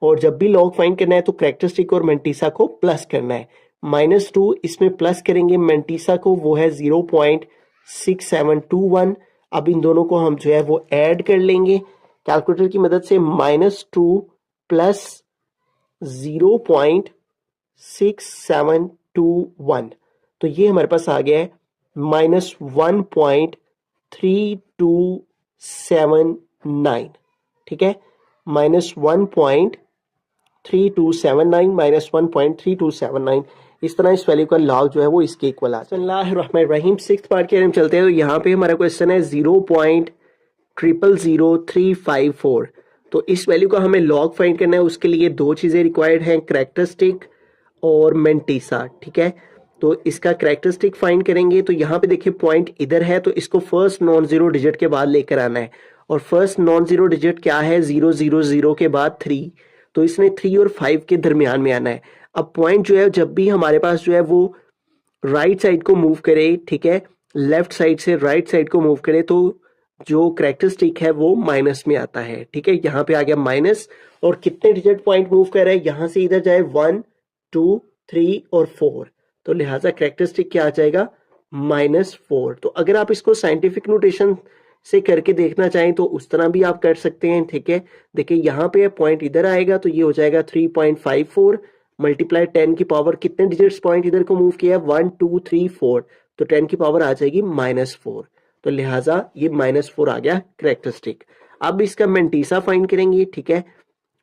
और जब भी लॉग फाइंड करना है तो कैरेक्टरिस्टिक और मेंटीसा को प्लस करना है। -2 इसमें प्लस करेंगे मेंटीसा को, वो है 0.6721। अब इन दोनों को हम जो है वो ऐड कर लेंगे कैलकुलेटर की मदद से। -2 प्लस 0.6721 तो ये हमारे पास आ गया है -1.3279, ठीक है। -1.3279 -1.3279 इस तरह इस वैल्यू का लॉग जो है वो इसके इक्वल आ जाए। बिस्मिल्लाहिर्रहमानिर्रहीम, सिक्स्थ पार्ट के हम चलते हैं। तो यहाँ पे हमारा क्वेश्चन है 0.000354। तो इस वैल्यू का हमें लॉग फाइंड करना है, उसके लिए दो चीज़ें रिक्वायर्ड हैं, कैरेक्टरिस्टिक और मेंटीसा, ठीक है। तो इसका कैरेक्टरिस्टिक फाइंड करेंगे तो यहाँ पे देखिए पॉइंट इधर है तो इसको फर्स्ट नॉन जीरो डिजिट के बाद लेकर आना है और फर्स्ट नॉन जीरो डिजिट क्या है 000 के बाद 3, तो इसने 3 और 5 के दरमियान में आना है। अब पॉइंट जो है जब भी हमारे पास जो है वो राइट साइड को मूव करे, ठीक है, लेफ्ट साइड से राइट साइड को मूव करे तो जो कैरेक्टरिस्टिक है वो माइनस में आता है, ठीक है। यहाँ पे आ गया माइनस और कितने डिजिट पॉइंट मूव कर रहा है, यहाँ से इधर जाए 1 2 3 और 4, तो लिहाजा कैरेक्टरिस्टिक क्या आ जाएगा -4। तो अगर आप इसको साइंटिफिक नोटेशन से करके देखना चाहें तो उस तरह भी आप कर सकते हैं, ठीक है। देखिए यहाँ पे पॉइंट इधर आएगा तो ये हो जाएगा 3.54 मल्टीप्लाई 10 की पावर, कितने डिजिट्स पॉइंट इधर को मूव किया, 1 2 3 4, तो 10 की पावर आ जाएगी -4, तो लिहाजा ये -4 आ गया करेक्टरिस्टिक। अब इसका मेंटीसा फाइंड करेंगे, ठीक है,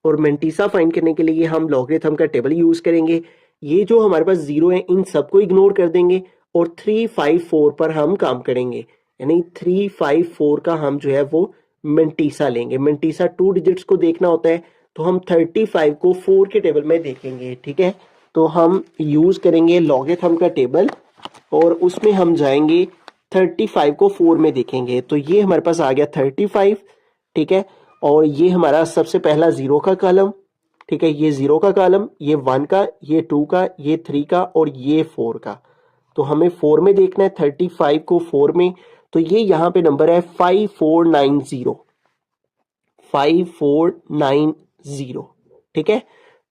और मेंटीसा फाइंड करने के लिए हम लॉगरिथम का टेबल यूज करेंगे। ये जो हमारे पास जीरो है इन सबको इग्नोर कर देंगे और 354 पर हम काम करेंगे, यानी 354 का हम जो है वो मेंटीसा लेंगे। मेंटीसा 2 डिजिट्स को देखना होता है तो हम 35 को 4 के टेबल में देखेंगे, ठीक है। तो हम यूज करेंगे लॉगरिथम का टेबल और उसमें हम जाएंगे 35 को 4 में देखेंगे, तो ये हमारे पास आ गया 35, ठीक है। और ये हमारा सबसे पहला 0 का कॉलम, ठीक है, ये 0 का कॉलम, ये 1 का, ये 2 का, ये 3 का और ये 4 का। तो हमें 4 में देखना है, 35 को 4 में, तो ये यहाँ पे नंबर है 5490, 5490, ठीक है।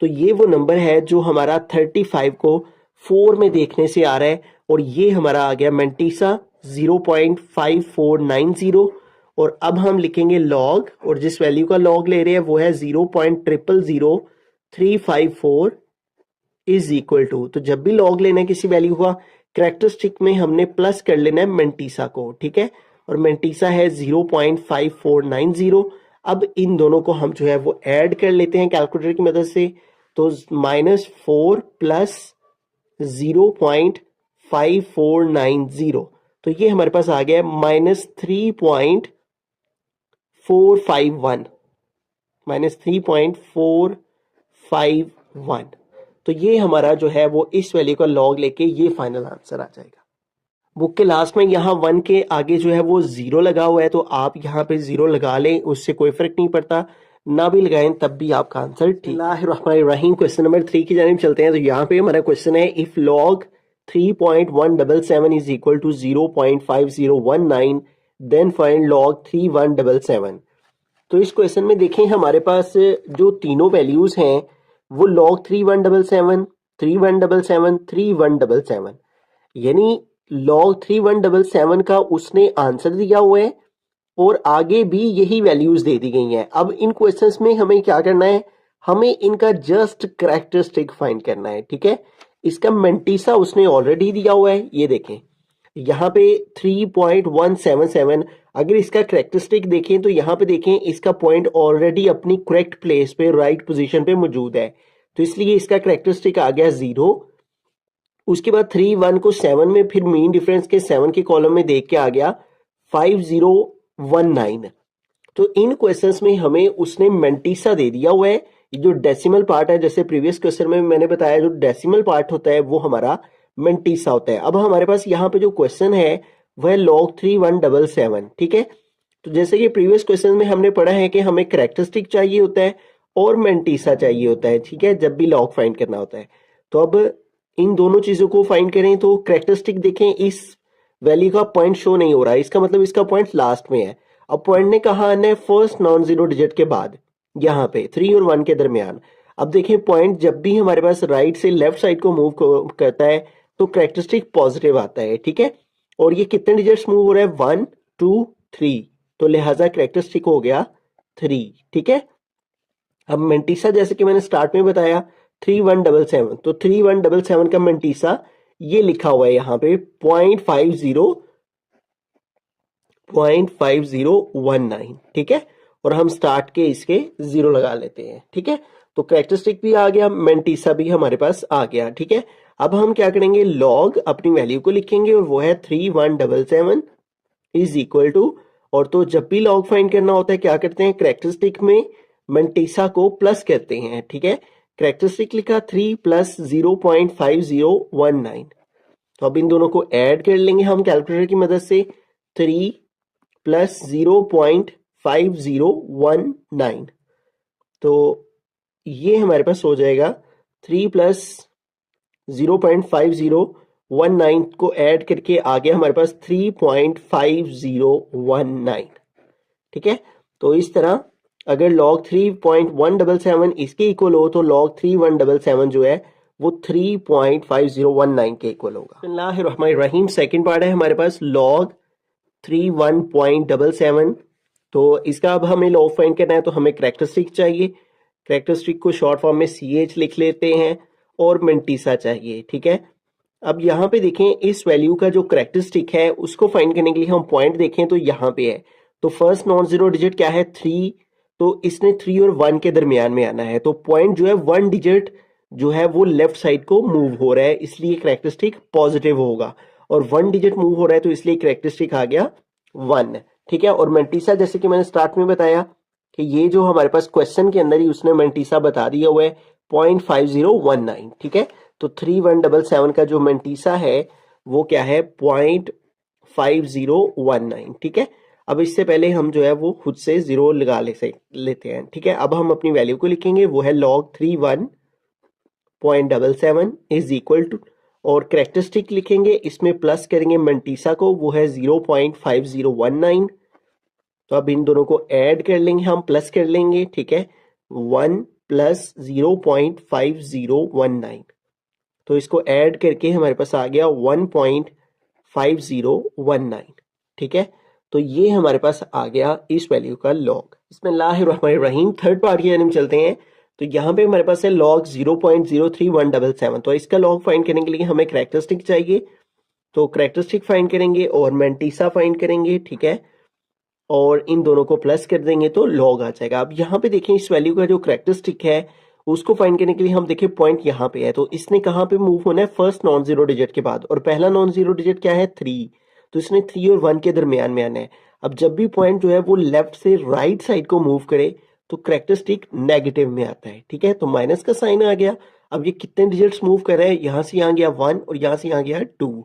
तो ये वो नंबर है जो हमारा 35 को 4 में देखने से आ रहा है और ये हमारा आ गया मेंटीसा 0.5490। और अब हम लिखेंगे लॉग, और जिस वैल्यू का लॉग ले रहे हैं वो है 0.000354 इज इक्वल टू, तो जब भी लॉग लेना है किसी वैल्यू का, कैरेक्टरिस्टिक में हमने प्लस कर लेना है मेंटीसा को, ठीक है, और मेंटीसा है 0.5490। अब इन दोनों को हम जो है वो ऐड कर लेते हैं कैलकुलेटर की मदद से, तो -4 प्लस 0.5490, तो ये हमारे पास आ गया -3.451, -3.451। तो ये हमारा जो है वो इस वैल्यू का लॉग लेके ये फाइनल आंसर आ जाएगा। बुक के लास्ट में यहाँ 1 के आगे जो है वो 0 लगा हुआ है, तो आप यहाँ पे 0 लगा लें, उससे कोई फर्क नहीं पड़ता, ना भी लगाएं तब भी आपका आंसर ठीक। बिस्मिल्लाहिर्रहमानिर्रहीम, क्वेश्चन नंबर 3 की जानिब चलते हैं। तो यहाँ पे हमारा क्वेश्चन है, if log 3.177 is equal to 0.5019 then find log 3177। तो इस क्वेश्चन में देखें हमारे पास जो तीनों वैल्यूज हैं वो लॉग 3177, 3177, 3177, यानी लॉग 3177 का उसने आंसर दिया हुआ है और आगे भी यही वैल्यूज दे दी गई हैं। अब इन क्वेश्चंस में हमें क्या करना है, हमें इनका जस्ट कैरेक्टरिस्टिक फाइंड करना है, ठीक है। इसका मेंटीसा उसने ऑलरेडी दिया हुआ है, ये देखें यहाँ पे 3.177, अगर इसका कैरेक्टरिस्टिक देखें तो यहाँ पे देखें इसका पॉइंट ऑलरेडी अपनी करेक्ट प्लेस पे, राइट पोजीशन पे मौजूद है, तो इसलिए इसका कैरेक्टरिस्टिक आ गया 0। उसके बाद 3 1 को 7 में, फिर मीन डिफरेंस के 7 के कॉलम में देख के आ गया 5019। तो इन क्वेश्चंस में हमें उसने मेंटीसा दे दिया हुआ है, जो डेसिमल पार्ट है, जैसे प्रीवियस क्वेश्चन में मैंने बताया जो डेसिमल पार्ट होता है वो हमारा मेंटीसा होता है। अब हमारे पास यहाँ पे जो क्वेश्चन है वह लॉग 3177, ठीक है। तो जैसे कि प्रीवियस क्वेश्चन में हमने पढ़ा है कि हमें कैरेक्टरिस्टिक चाहिए होता है और मेंटीसा चाहिए होता है, ठीक है, जब भी लॉग फाइंड करना होता है। तो अब इन दोनों चीजों को फाइंड करें, तो कैरेक्टरिस्टिक देखें, इस वैल्यू का पॉइंट शो नहीं हो रहा है, इसका मतलब इसका पॉइंट लास्ट में है। अब पॉइंट ने कहा आना है फर्स्ट नॉन जीरो डिजिट के बाद, यहाँ पे 3 और 1 के दरमियान। अब देखें पॉइंट जब भी हमारे पास राइट से लेफ्ट साइड को मूव करता है तो कैरेक्टरिस्टिक पॉजिटिव आता है, ठीक है। और ये कितने डिजिट्स मूव हो रहा है, 1 2 3, तो लिहाजा कैरेक्टरिस्टिक हो गया 3, ठीक है। अब मेंटीसा जैसे कि मैंने स्टार्ट में बताया 3177, तो 3177 का मेंटीसा ये लिखा हुआ है यहाँ पे 0.5019, ठीक है। और हम स्टार्ट के इसके 0 लगा लेते हैं, ठीक है। तो कैरेक्टरिस्टिक भी आ गया, मेंटीसा भी हमारे पास आ गया, ठीक है। अब हम क्या करेंगे, लॉग अपनी वैल्यू को लिखेंगे और वो है 3177 इज इक्वल टू, और तो जब भी लॉग फाइंड करना होता है क्या करते हैं, कैरेक्टरिस्टिक में मेंटीसा को प्लस करते हैं, ठीक है। कैरेक्टरिस्टिक लिखा 3 प्लस 0.5019, तो अब इन दोनों को ऐड कर लेंगे हम कैलकुलेटर की मदद से, 3 प्लस 0.5019, तो ये हमारे पास हो जाएगा 3 प्लस 0.5019 को ऐड करके आ गया हमारे पास 3.5019, ठीक है। तो इस तरह अगर log 3.177 इसके इक्वल हो तो log 3177 जो है वो 3.5019 के इक्वल होगा। बिस्मिल्लाहिर्रहमानिर्रहीम, सेकंड पार्ट है हमारे पास, log 31.77। तो इसका अब हमें लॉग फाइंड करना है, तो हमें कैरेक्टरिस्टिक चाहिए। कैरेक्टरिस्टिक को शॉर्ट फॉर्म में CH लिख लेते हैं और मेंटीसा चाहिए, ठीक है। अब यहाँ पे देखें, इस वैल्यू का जो कैरेक्टरिस्टिक है उसको फाइंड करने के लिए हम पॉइंट देखें तो यहाँ पे है। तो फर्स्ट नॉन जीरो डिजिट क्या है? 3। तो इसने 3 और 1 के दरमियान में आना है, तो पॉइंट जो है 1 डिजिट जो है वो लेफ्ट साइड को मूव हो रहा है, इसलिए कैरेक्टरिस्टिक पॉजिटिव होगा। और 1 डिजिट मूव हो रहा है तो इसलिए कैरेक्टरिस्टिक आ गया 1, ठीक है। और मेंटीसा जैसे कि मैंने स्टार्ट में बताया कि ये जो हमारे पास क्वेश्चन के अंदर ही उसने मेंटीसा बता दिया हुआ है 0.5019, ठीक है। तो 3177 का जो मेंटीसा है वो क्या है? 0.5019, ठीक है। अब इससे पहले हम जो है वो खुद से जीरो लगा लेते हैं, ठीक है। अब हम अपनी वैल्यू को लिखेंगे, वो है log 31.77 इज इक्वल टू, और कैरेक्टरिस्टिक लिखेंगे, इसमें प्लस करेंगे मेंटीसा को, वो है 0.5019। तो अब इन दोनों को ऐड कर लेंगे, हम प्लस कर लेंगे, ठीक है। 1 प्लस 0.5019, तो इसको ऐड करके हमारे पास आ गया 1.5019, ठीक है। तो ये हमारे पास आ गया इस वैल्यू का लॉग। बिस्मिल्लाहिर्रहमानिर्रहीम। थर्ड पार्ट की तरफ चलते हैं। तो यहाँ पे हमारे पास है लॉग 0.03177। तो इसका लॉग फाइंड करने के लिए हमें कैरेक्टरिस्टिक चाहिए, तो कैरेक्टरिस्टिक फाइंड करेंगे और मेंटीसा फाइंड करेंगे, ठीक है। और इन दोनों को प्लस कर देंगे तो लॉग आ जाएगा। अब यहाँ पे देखें, इस वैल्यू का जो कैरेक्टरिस्टिक है उसको फाइंड करने के लिए हम देखें पॉइंट यहाँ पे है, तो इसने कहाँ पे मूव होना है? फर्स्ट नॉन जीरो डिजिट के बाद, और पहला नॉन जीरो डिजिट क्या है? 3। तो इसने 3 और 1 के दरमियान में आना है। अब जब भी पॉइंट जो है वो लेफ्ट से राइट साइड को मूव करे तो कैरेक्टरिस्टिक नेगेटिव में आता है, ठीक है। तो माइनस का साइन आ गया। अब ये कितने डिजिट्स मूव कर रहे हैं? यहाँ से यहाँ गया 1 और यहाँ से यहाँ गया 2,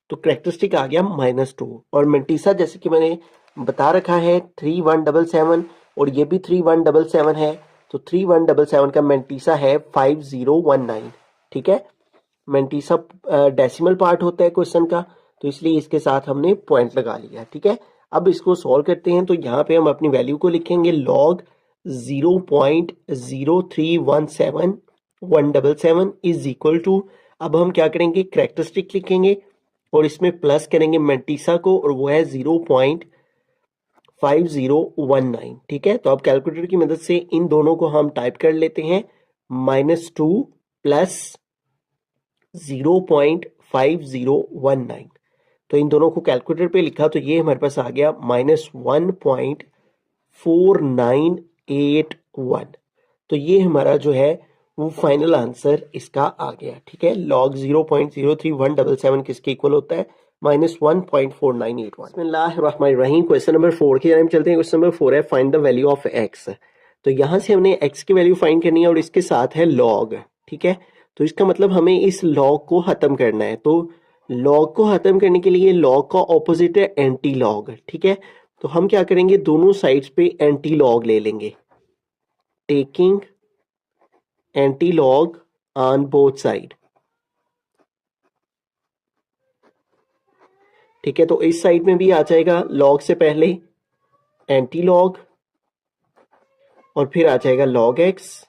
तो कैरेक्टरिस्टिक आ गया -2। और मेंटीसा जैसे कि मैंने बता रखा है 3177, और ये भी 3177 है, तो 3177 का मेंटीसा है 5019, ठीक है। मेंटीसा डेसिमल पार्ट होता है क्वेश्चन का, तो इसलिए इसके साथ हमने पॉइंट लगा लिया, ठीक है। अब इसको सॉल्व करते हैं, तो यहाँ पे हम अपनी वैल्यू को लिखेंगे log 0.0317177 इज इक्वल टू, अब हम क्या करेंगे? कैरेक्टरिस्टिक लिखेंगे और इसमें प्लस करेंगे मेंटीसा को, और वो है 0.5019, ठीक है। तो अब कैलकुलेटर की मदद से इन दोनों को हम टाइप कर लेते हैं, -2 प्लस 0.5019। तो इन दोनों को कैलकुलेटर पे लिखा तो ये हमारे पास आ गया -1.4981। तो ये हमारा जो है वो फाइनल आंसर इसका आ गया, ठीक है। log 0.03177 किसके इक्वल होता है? -1.4981। बिस्मिल्लाहिर्रहमानिर्रहीम। क्वेश्चन नंबर 4 की तरफ चलते हैं। क्वेश्चन नंबर 4 है find the value of x। तो यहाँ से हमने x की वैल्यू फाइंड करनी है और इसके साथ है log, ठीक है। तो इसका मतलब हमें इस log को खत्म करना है। तो log को खत्म करने के लिए log का ऑपोजिट है एंटी log, ठीक है। तो हम क्या करेंगे? दोनों साइड्स पे एंटी log ले लेंगे, taking anti log on both side, ठीक है। तो इस साइड में भी आ जाएगा log से पहले एंटी log, और फिर आ जाएगा log x,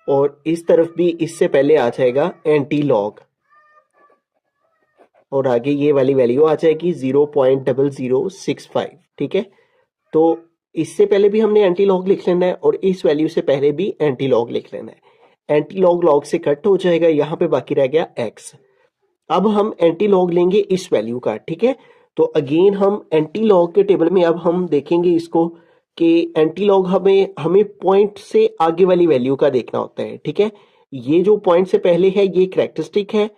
और इस तरफ भी इससे पहले आ जाएगा एंटी log, और आगे ये वाली वैल्यू आ जाएगी 0.0065, ठीक है। तो इससे पहले भी हमने एंटी log लिख लेना है और इस वैल्यू से पहले भी एंटी log लिख लेना है। एंटी log log से कट हो जाएगा, यहाँ पे बाकी रह गया x। अब हम एंटी log लेंगे इस वैल्यू का, ठीक है। तो अगेन हम एंटी log के टेबल में अब हम देखेंगे इसको कि एंटी log हमें पॉइंट से आगे वाली वैल्यू का देखना होता है, ठीक है। ये जो पॉइंट से पहले है ये कैरेक्टरिस्टिक है,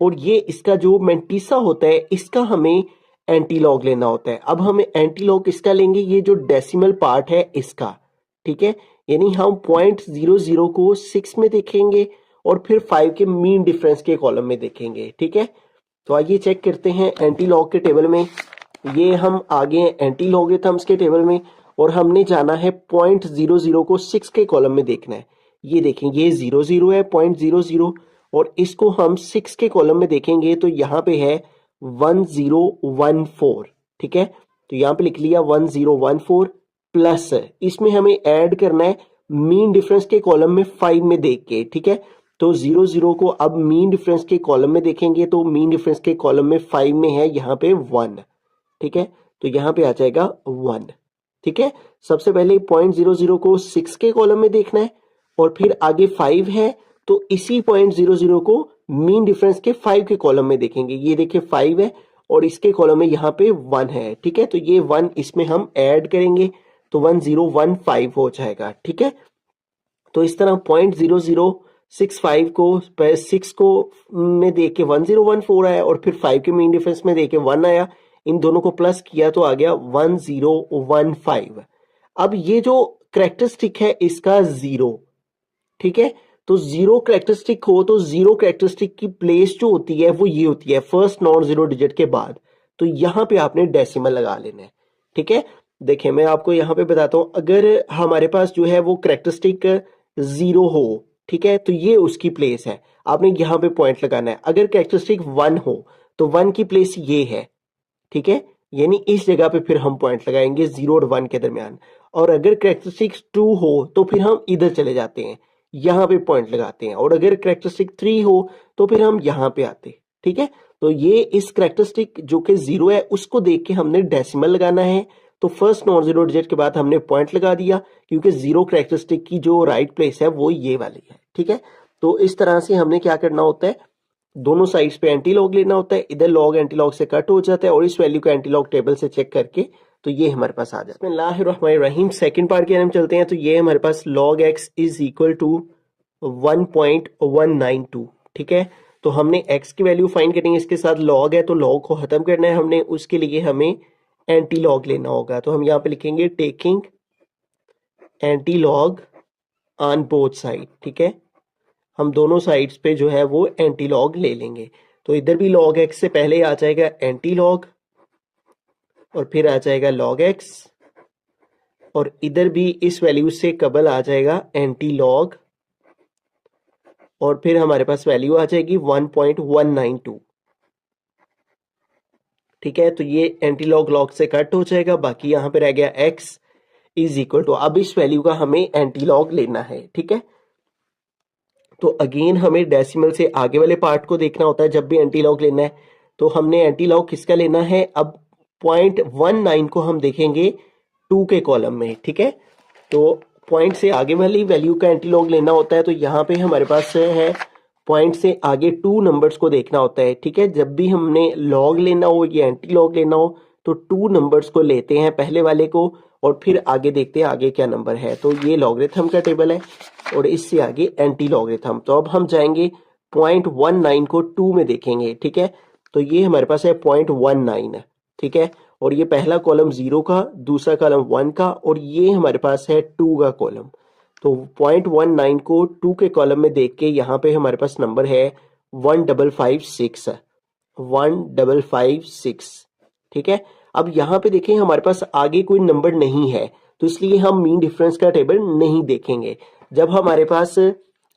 और ये इसका जो मेंटीसा होता है इसका हमें एंटी log लेना होता है। अब हमें एंटी log किसका लेंगे? ये जो डेसिमल पार्ट है इसका, ठीक है। यानी हम 0.00 को 6 में देखेंगे और फिर 5 के मीन डिफरेंस के कॉलम में देखेंगे, ठीक है। तो आइए चेक करते हैं एंटी log के टेबल में। ये हम आगे एंटी लॉगरिथम्स के टेबल में, और हमने जाना है 0.00 को 6 के कॉलम में देखना है। ये देखें, ये 00 है 0.00, और इसको हम 6 के कॉलम में देखेंगे तो यहाँ पे है 1014, ठीक है। तो यहाँ पे लिख लिया 1014 प्लस, इसमें हमें ऐड करना है मीन डिफरेंस के कॉलम में 5 में देख के, ठीक है। तो 00 को अब मीन डिफरेंस के कॉलम में देखेंगे तो मीन डिफरेंस के कॉलम में 5 में है यहाँ पे 1, ठीक है, तो यहाँ पे आ जाएगा 1। ठीक है, सबसे पहले 0.00 को 6 के कॉलम में देखना है और फिर आगे 5 है तो इसी 0.00 को मीन डिफरेंस के 5 के कॉलम में देखेंगे। ये देखिए 5 है और इसके कॉलम में यहाँ पे 1 है। ठीक है, तो ये 1 इसमें हम ऐड करेंगे तो 1015 हो जाएगा। ठीक है, तो इस तरह 0.0065 को 6 को में देख के 1014 आया और फिर 5 के मीन डिफरेंस में देख के 1 आया, इन दोनों को प्लस किया तो आ गया 1015। अब ये जो कैरेक्टरिस्टिक है इसका 0, ठीक है, तो 0 कैरेक्टरिस्टिक हो तो 0 कैरेक्टरिस्टिक की प्लेस जो होती है वो ये होती है फर्स्ट नॉन जीरो डिजिट के बाद, तो यहां पे आपने डेसिमल लगा लेना है। ठीक है, देखिए मैं आपको यहां पे बताता हूं, अगर हमारे पास जो है वो कैरेक्टरिस्टिक 0 हो, ठीक है, तो ये उसकी प्लेस है, आपने यहां पे पॉइंट लगाना है। अगर कैरेक्टरिस्टिक 1 हो तो 1 की प्लेस ये है। ठीक है, यानी इस जगह पे फिर हम पॉइंट लगाएंगे 0 और 1 के दरमियान। और अगर कैरेक्टरिस्टिक 2 हो तो फिर हम इधर चले जाते हैं, यहाँ पे पॉइंट लगाते हैं। और अगर कैरेक्टरिस्टिक 3 हो तो फिर हम यहाँ पे आते हैं। ठीक है, तो ये इस कैरेक्टरिस्टिक जो कि 0 है उसको देख के हमने डेसिमल लगाना है, तो फर्स्ट नॉन जीरो डिजिट के बाद हमने पॉइंट लगा दिया क्योंकि 0 कैरेक्टरिस्टिक की जो राइट प्लेस है वो ये वाली है। ठीक है, तो इस तरह से हमने क्या करना होता है, दोनों साइड्स पे एंटी लॉग लेना होता है, इधर लॉग एंटी लॉग से कट हो जाता है और इस वैल्यू को एंटी लॉग टेबल से चेक करके तो ये हमारे पास आ जाता है। बिस्मिल्लाहिर्रहमानिर्रहीम, सेकंड पार्ट की हम चलते हैं, तो ये हमारे पास log x is equal to 1.192। ठीक है, तो हमने x की वैल्यू फाइंड करेंगे, इसके साथ log है तो log को खत्म करना है हमने, उसके लिए हमें एंटी लॉग लेना होगा। तो हम यहाँ पे लिखेंगे taking anti log on both side. ठीक है, हम दोनों साइड्स पे जो है वो एंटी लॉग ले लेंगे, तो इधर भी log x से पहले आ जाएगा एंटी लॉग और फिर आ जाएगा log x और इधर भी इस वैल्यू से कबल आ जाएगा एंटी लॉग और फिर हमारे पास वैल्यू आ जाएगी 1.192। ठीक है, तो ये एंटी लॉग लॉग से कट हो जाएगा, बाकी यहाँ पे रह गया x इज इक्वल टू, अब इस वैल्यू का हमें एंटी लॉग लेना है। ठीक है, तो अगेन हमें डेसिमल से आगे वाले पार्ट को देखना होता है जब भी एंटी लॉग लेना है, तो हमने एंटी लॉग किसका लेना है, अब 0.19 को हम देखेंगे 2 के कॉलम में। ठीक है, तो पॉइंट से आगे वाली वैल्यू का एंटी लॉग लेना होता है, तो यहाँ पे हमारे पास है पॉइंट से आगे 2 नंबर्स को देखना होता है। ठीक है, जब भी हमने लॉग लेना हो या एंटी लॉग लेना हो तो 2 नंबर्स को लेते हैं, पहले वाले को, और फिर आगे देखते हैं आगे क्या नंबर है। तो ये लॉगरिथम का टेबल है और इससे आगे एंटी लॉगरिथम। तो अब हम जाएंगे 0.19 को 2 में देखेंगे। ठीक है, तो ये हमारे पास है 0.19। ठीक है, और ये पहला कॉलम 0 का, दूसरा कॉलम 1 का और ये हमारे पास है 2 का कॉलम। तो 0.19 को 2 के कॉलम में देख के यहाँ पे हमारे पास नंबर है 1556। ठीक है, अब यहाँ पे देखें हमारे पास आगे कोई नंबर नहीं है तो इसलिए हम मीन डिफरेंस का टेबल नहीं देखेंगे। जब हमारे पास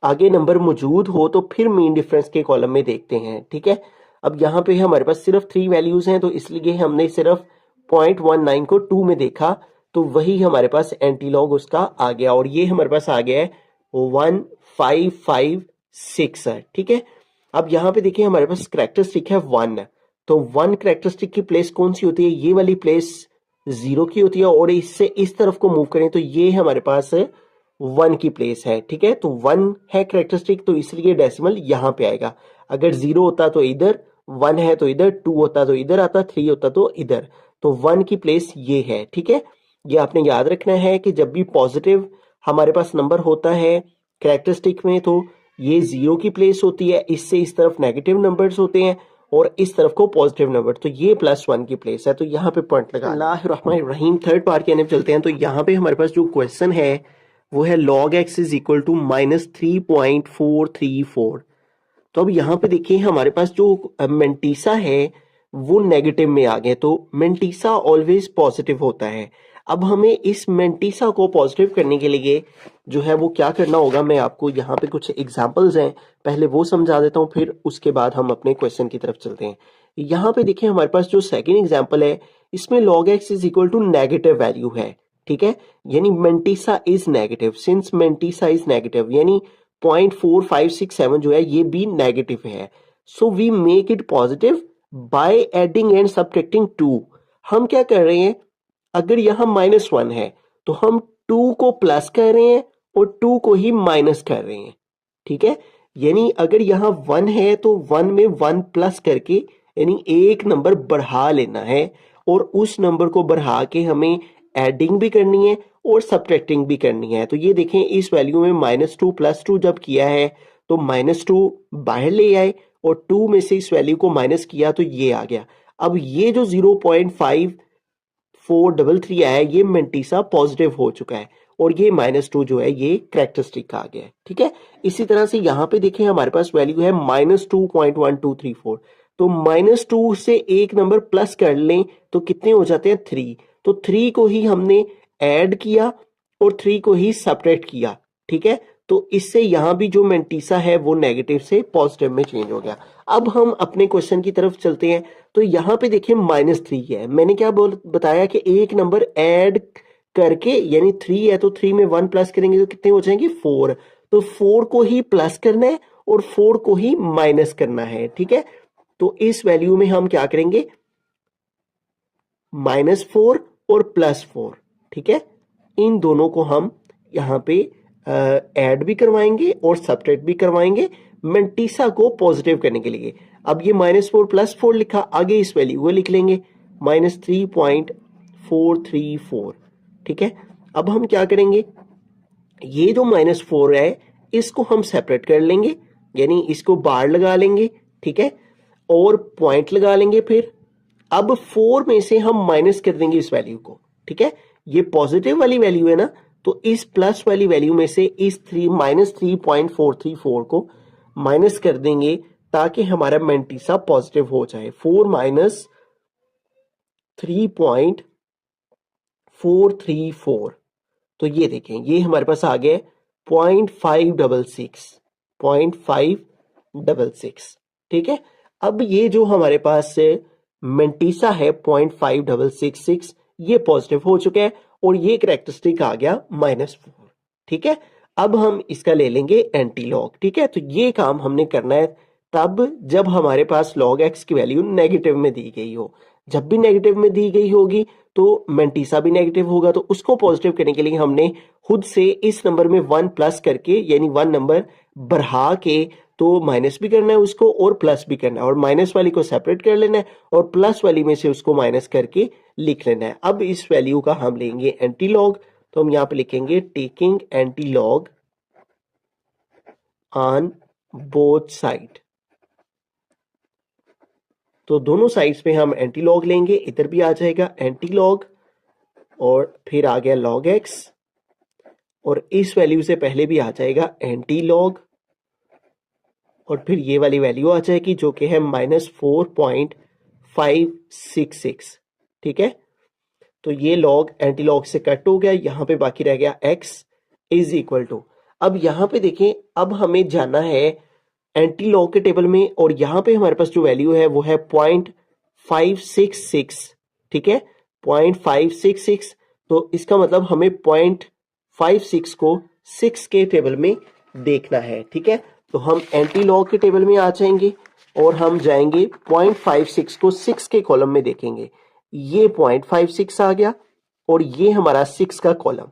आगे नंबर मौजूद हो तो फिर मीन डिफरेंस के कॉलम में देखते हैं। ठीक है, अब यहाँ पे हमारे पास सिर्फ 3 वैल्यूज हैं तो इसलिए हमने सिर्फ 0.19 को 2 में देखा, तो वही हमारे पास एंटी लॉग उसका आ गया और ये हमारे पास आ गया है 1556 है। ठीक है, अब यहाँ पे देखिए हमारे पास कैरेक्टरिस्टिक है 1, तो 1 कैरेक्टरिस्टिक की प्लेस कौन सी होती है, ये वाली प्लेस 0 की होती है और इससे इस तरफ को मूव करें तो ये हमारे पास 1 की प्लेस है। ठीक है, तो 1 है कैरेक्टरिस्टिक तो इसलिए डेसिमल यहाँ पे आएगा। अगर 0 होता तो इधर, 1 है तो इधर, 2 होता तो इधर आता, 3 होता तो इधर, तो 1 की प्लेस ये है। ठीक है, ये आपने याद रखना है कि जब भी पॉजिटिव हमारे पास नंबर होता है कैरेक्टरिस्टिक में तो ये 0 की प्लेस होती है, इससे इस तरफ नेगेटिव नंबर्स होते हैं और इस तरफ को पॉजिटिव नंबर, तो ये +1 की प्लेस है, तो यहाँ पे पॉइंट लगा। बिस्मिल्लाहिर्रहमानिर्रहीम, थर्ड पार्ट के अंदर चलते हैं, तो यहाँ पे हमारे पास जो क्वेश्चन है वो है log x is equal to -3.434। तो अब यहाँ पे देखिए हमारे पास जो मेंटीसा है वो नेगेटिव में आ गए, तो मेंटीसा ऑलवेज पॉजिटिव होता है। अब हमें इस मेंटीसा को पॉजिटिव करने के लिए जो है वो क्या करना होगा, मैं आपको यहाँ पे कुछ एग्जांपल्स हैं पहले वो समझा देता हूँ, फिर उसके बाद हम अपने क्वेश्चन की तरफ चलते हैं। यहाँ पे देखिए हमारे पास जो सेकंड एग्जांपल है इसमें log x is equal to negative value है। ठीक है, यानी mantissa is negative, since mantissa is negative यानी 0.4567 जो है ये भी नेगेटिव है, so we make it positive by adding and subtracting 2। हम क्या कर रहे हैं, अगर यहाँ -1 है तो हम 2 को प्लस कर रहे हैं और 2 को ही माइनस कर रहे हैं, ठीक है। यानी अगर यहाँ 1 है तो 1 में 1 प्लस करके यानी एक नंबर बढ़ा लेना है, और उस नंबर को बढ़ा के हमें एडिंग भी करनी है और सब्ट्रैक्टिंग भी करनी है। तो ये देखें, इस वैल्यू में -2 + 2 जब किया है तो -2 बाहर ले आए और 2 में से इस वैल्यू को माइनस किया तो ये आ गया। अब ये जो 0.5433 आया ये मेंटीसा पॉजिटिव हो चुका है, और ये -2 जो है ये कैरेक्टरिस्टिक आ गया है, ठीक है। इसी तरह से यहाँ पे देखें हमारे पास वैल्यू है -2.1234, तो -2 से एक नंबर प्लस कर लें तो कितने हो जाते हैं 3, तो 3 को ही हमने ऐड किया और 3 को ही सब्ट्रैक्ट किया, ठीक है। तो इससे यहाँ भी जो मेंटीसा है वो नेगेटिव से पॉजिटिव में चेंज हो गया। अब हम अपने क्वेश्चन की तरफ चलते हैं। तो यहाँ पे देखिए -3 है, मैंने क्या बताया कि एक नंबर ऐड करके, यानी 3 है तो 3 में 1 प्लस करेंगे तो कितने हो जाएंगे 4, तो 4 को ही प्लस करना है और 4 को ही माइनस करना है, ठीक है। तो इस वैल्यू में हम क्या करेंगे, -4 और +4, ठीक है। इन दोनों को हम यहाँ पे ऐड भी करवाएंगे और सब्ट्रैक्ट भी करवाएंगे मेंटीसा को पॉजिटिव करने के लिए। अब ये -4 + 4 लिखा, आगे इस वैल्यू को लिख लेंगे -3.434, ठीक है। अब हम क्या करेंगे, ये जो -4 है इसको हम सेपरेट कर लेंगे, यानी इसको बार लगा लेंगे, ठीक है, और पॉइंट लगा लेंगे। फिर अब 4 में से हम माइनस कर देंगे इस वैल्यू को, ठीक है। ये पॉजिटिव वाली वैल्यू है ना, तो इस प्लस वाली वैल्यू में से इस -3.434 को माइनस कर देंगे ताकि हमारा मेंटीसा पॉजिटिव हो जाए। 4 - 3.434, तो ये देखें ये हमारे पास आ गया 0.566, ठीक है। अब ये जो हमारे पास मेंटीसा है 0.5666 ये पॉजिटिव हो चुका है और ये कैरेक्टरिस्टिक आ गया -4, ठीक है। अब हम इसका ले लेंगे एंटी लॉग, ठीक है। तो ये काम हमने करना है तब जब हमारे पास log x की वैल्यू नेगेटिव में दी गई हो। जब भी नेगेटिव में दी गई होगी तो मेंटीसा भी नेगेटिव होगा, तो उसको पॉजिटिव करने के लिए हमने खुद से इस नंबर में 1 प्लस करके, यानी 1 नंबर बढ़ा के, तो माइनस भी करना है उसको और प्लस भी करना है, और माइनस वाली को सेपरेट कर लेना है और प्लस वाली में से उसको माइनस करके लिख लेना है। अब इस वैल्यू का हम लेंगे एंटी लॉग, तो हम यहाँ पे लिखेंगे taking anti log on both side. तो दोनों साइड्स पे हम एंटी लॉग लेंगे, इधर भी आ जाएगा एंटी लॉग और फिर आ गया log x, और इस वैल्यू से पहले भी आ जाएगा एंटी लॉग, और फिर ये वाली वैल्यू आ जाएगी जो कि है -4.566, ठीक है। तो ये लॉग एंटी लॉग से कट हो गया, यहाँ पे बाकी रह गया x इज इक्वल टू। अब यहाँ पे देखें, अब हमें जाना है एंटी लॉग के टेबल में, और यहाँ पे हमारे पास जो वैल्यू है वो है 0.566, ठीक है, 0.566। तो इसका मतलब हमें 0.56 को 6 के टेबल में देखना है, ठीक है। तो हम एंटी लॉग के टेबल में आ जाएंगे और हम जाएंगे 0.56 को 6 के कॉलम में देखेंगे। ये 0.56 आ गया और ये हमारा 6 का कॉलम,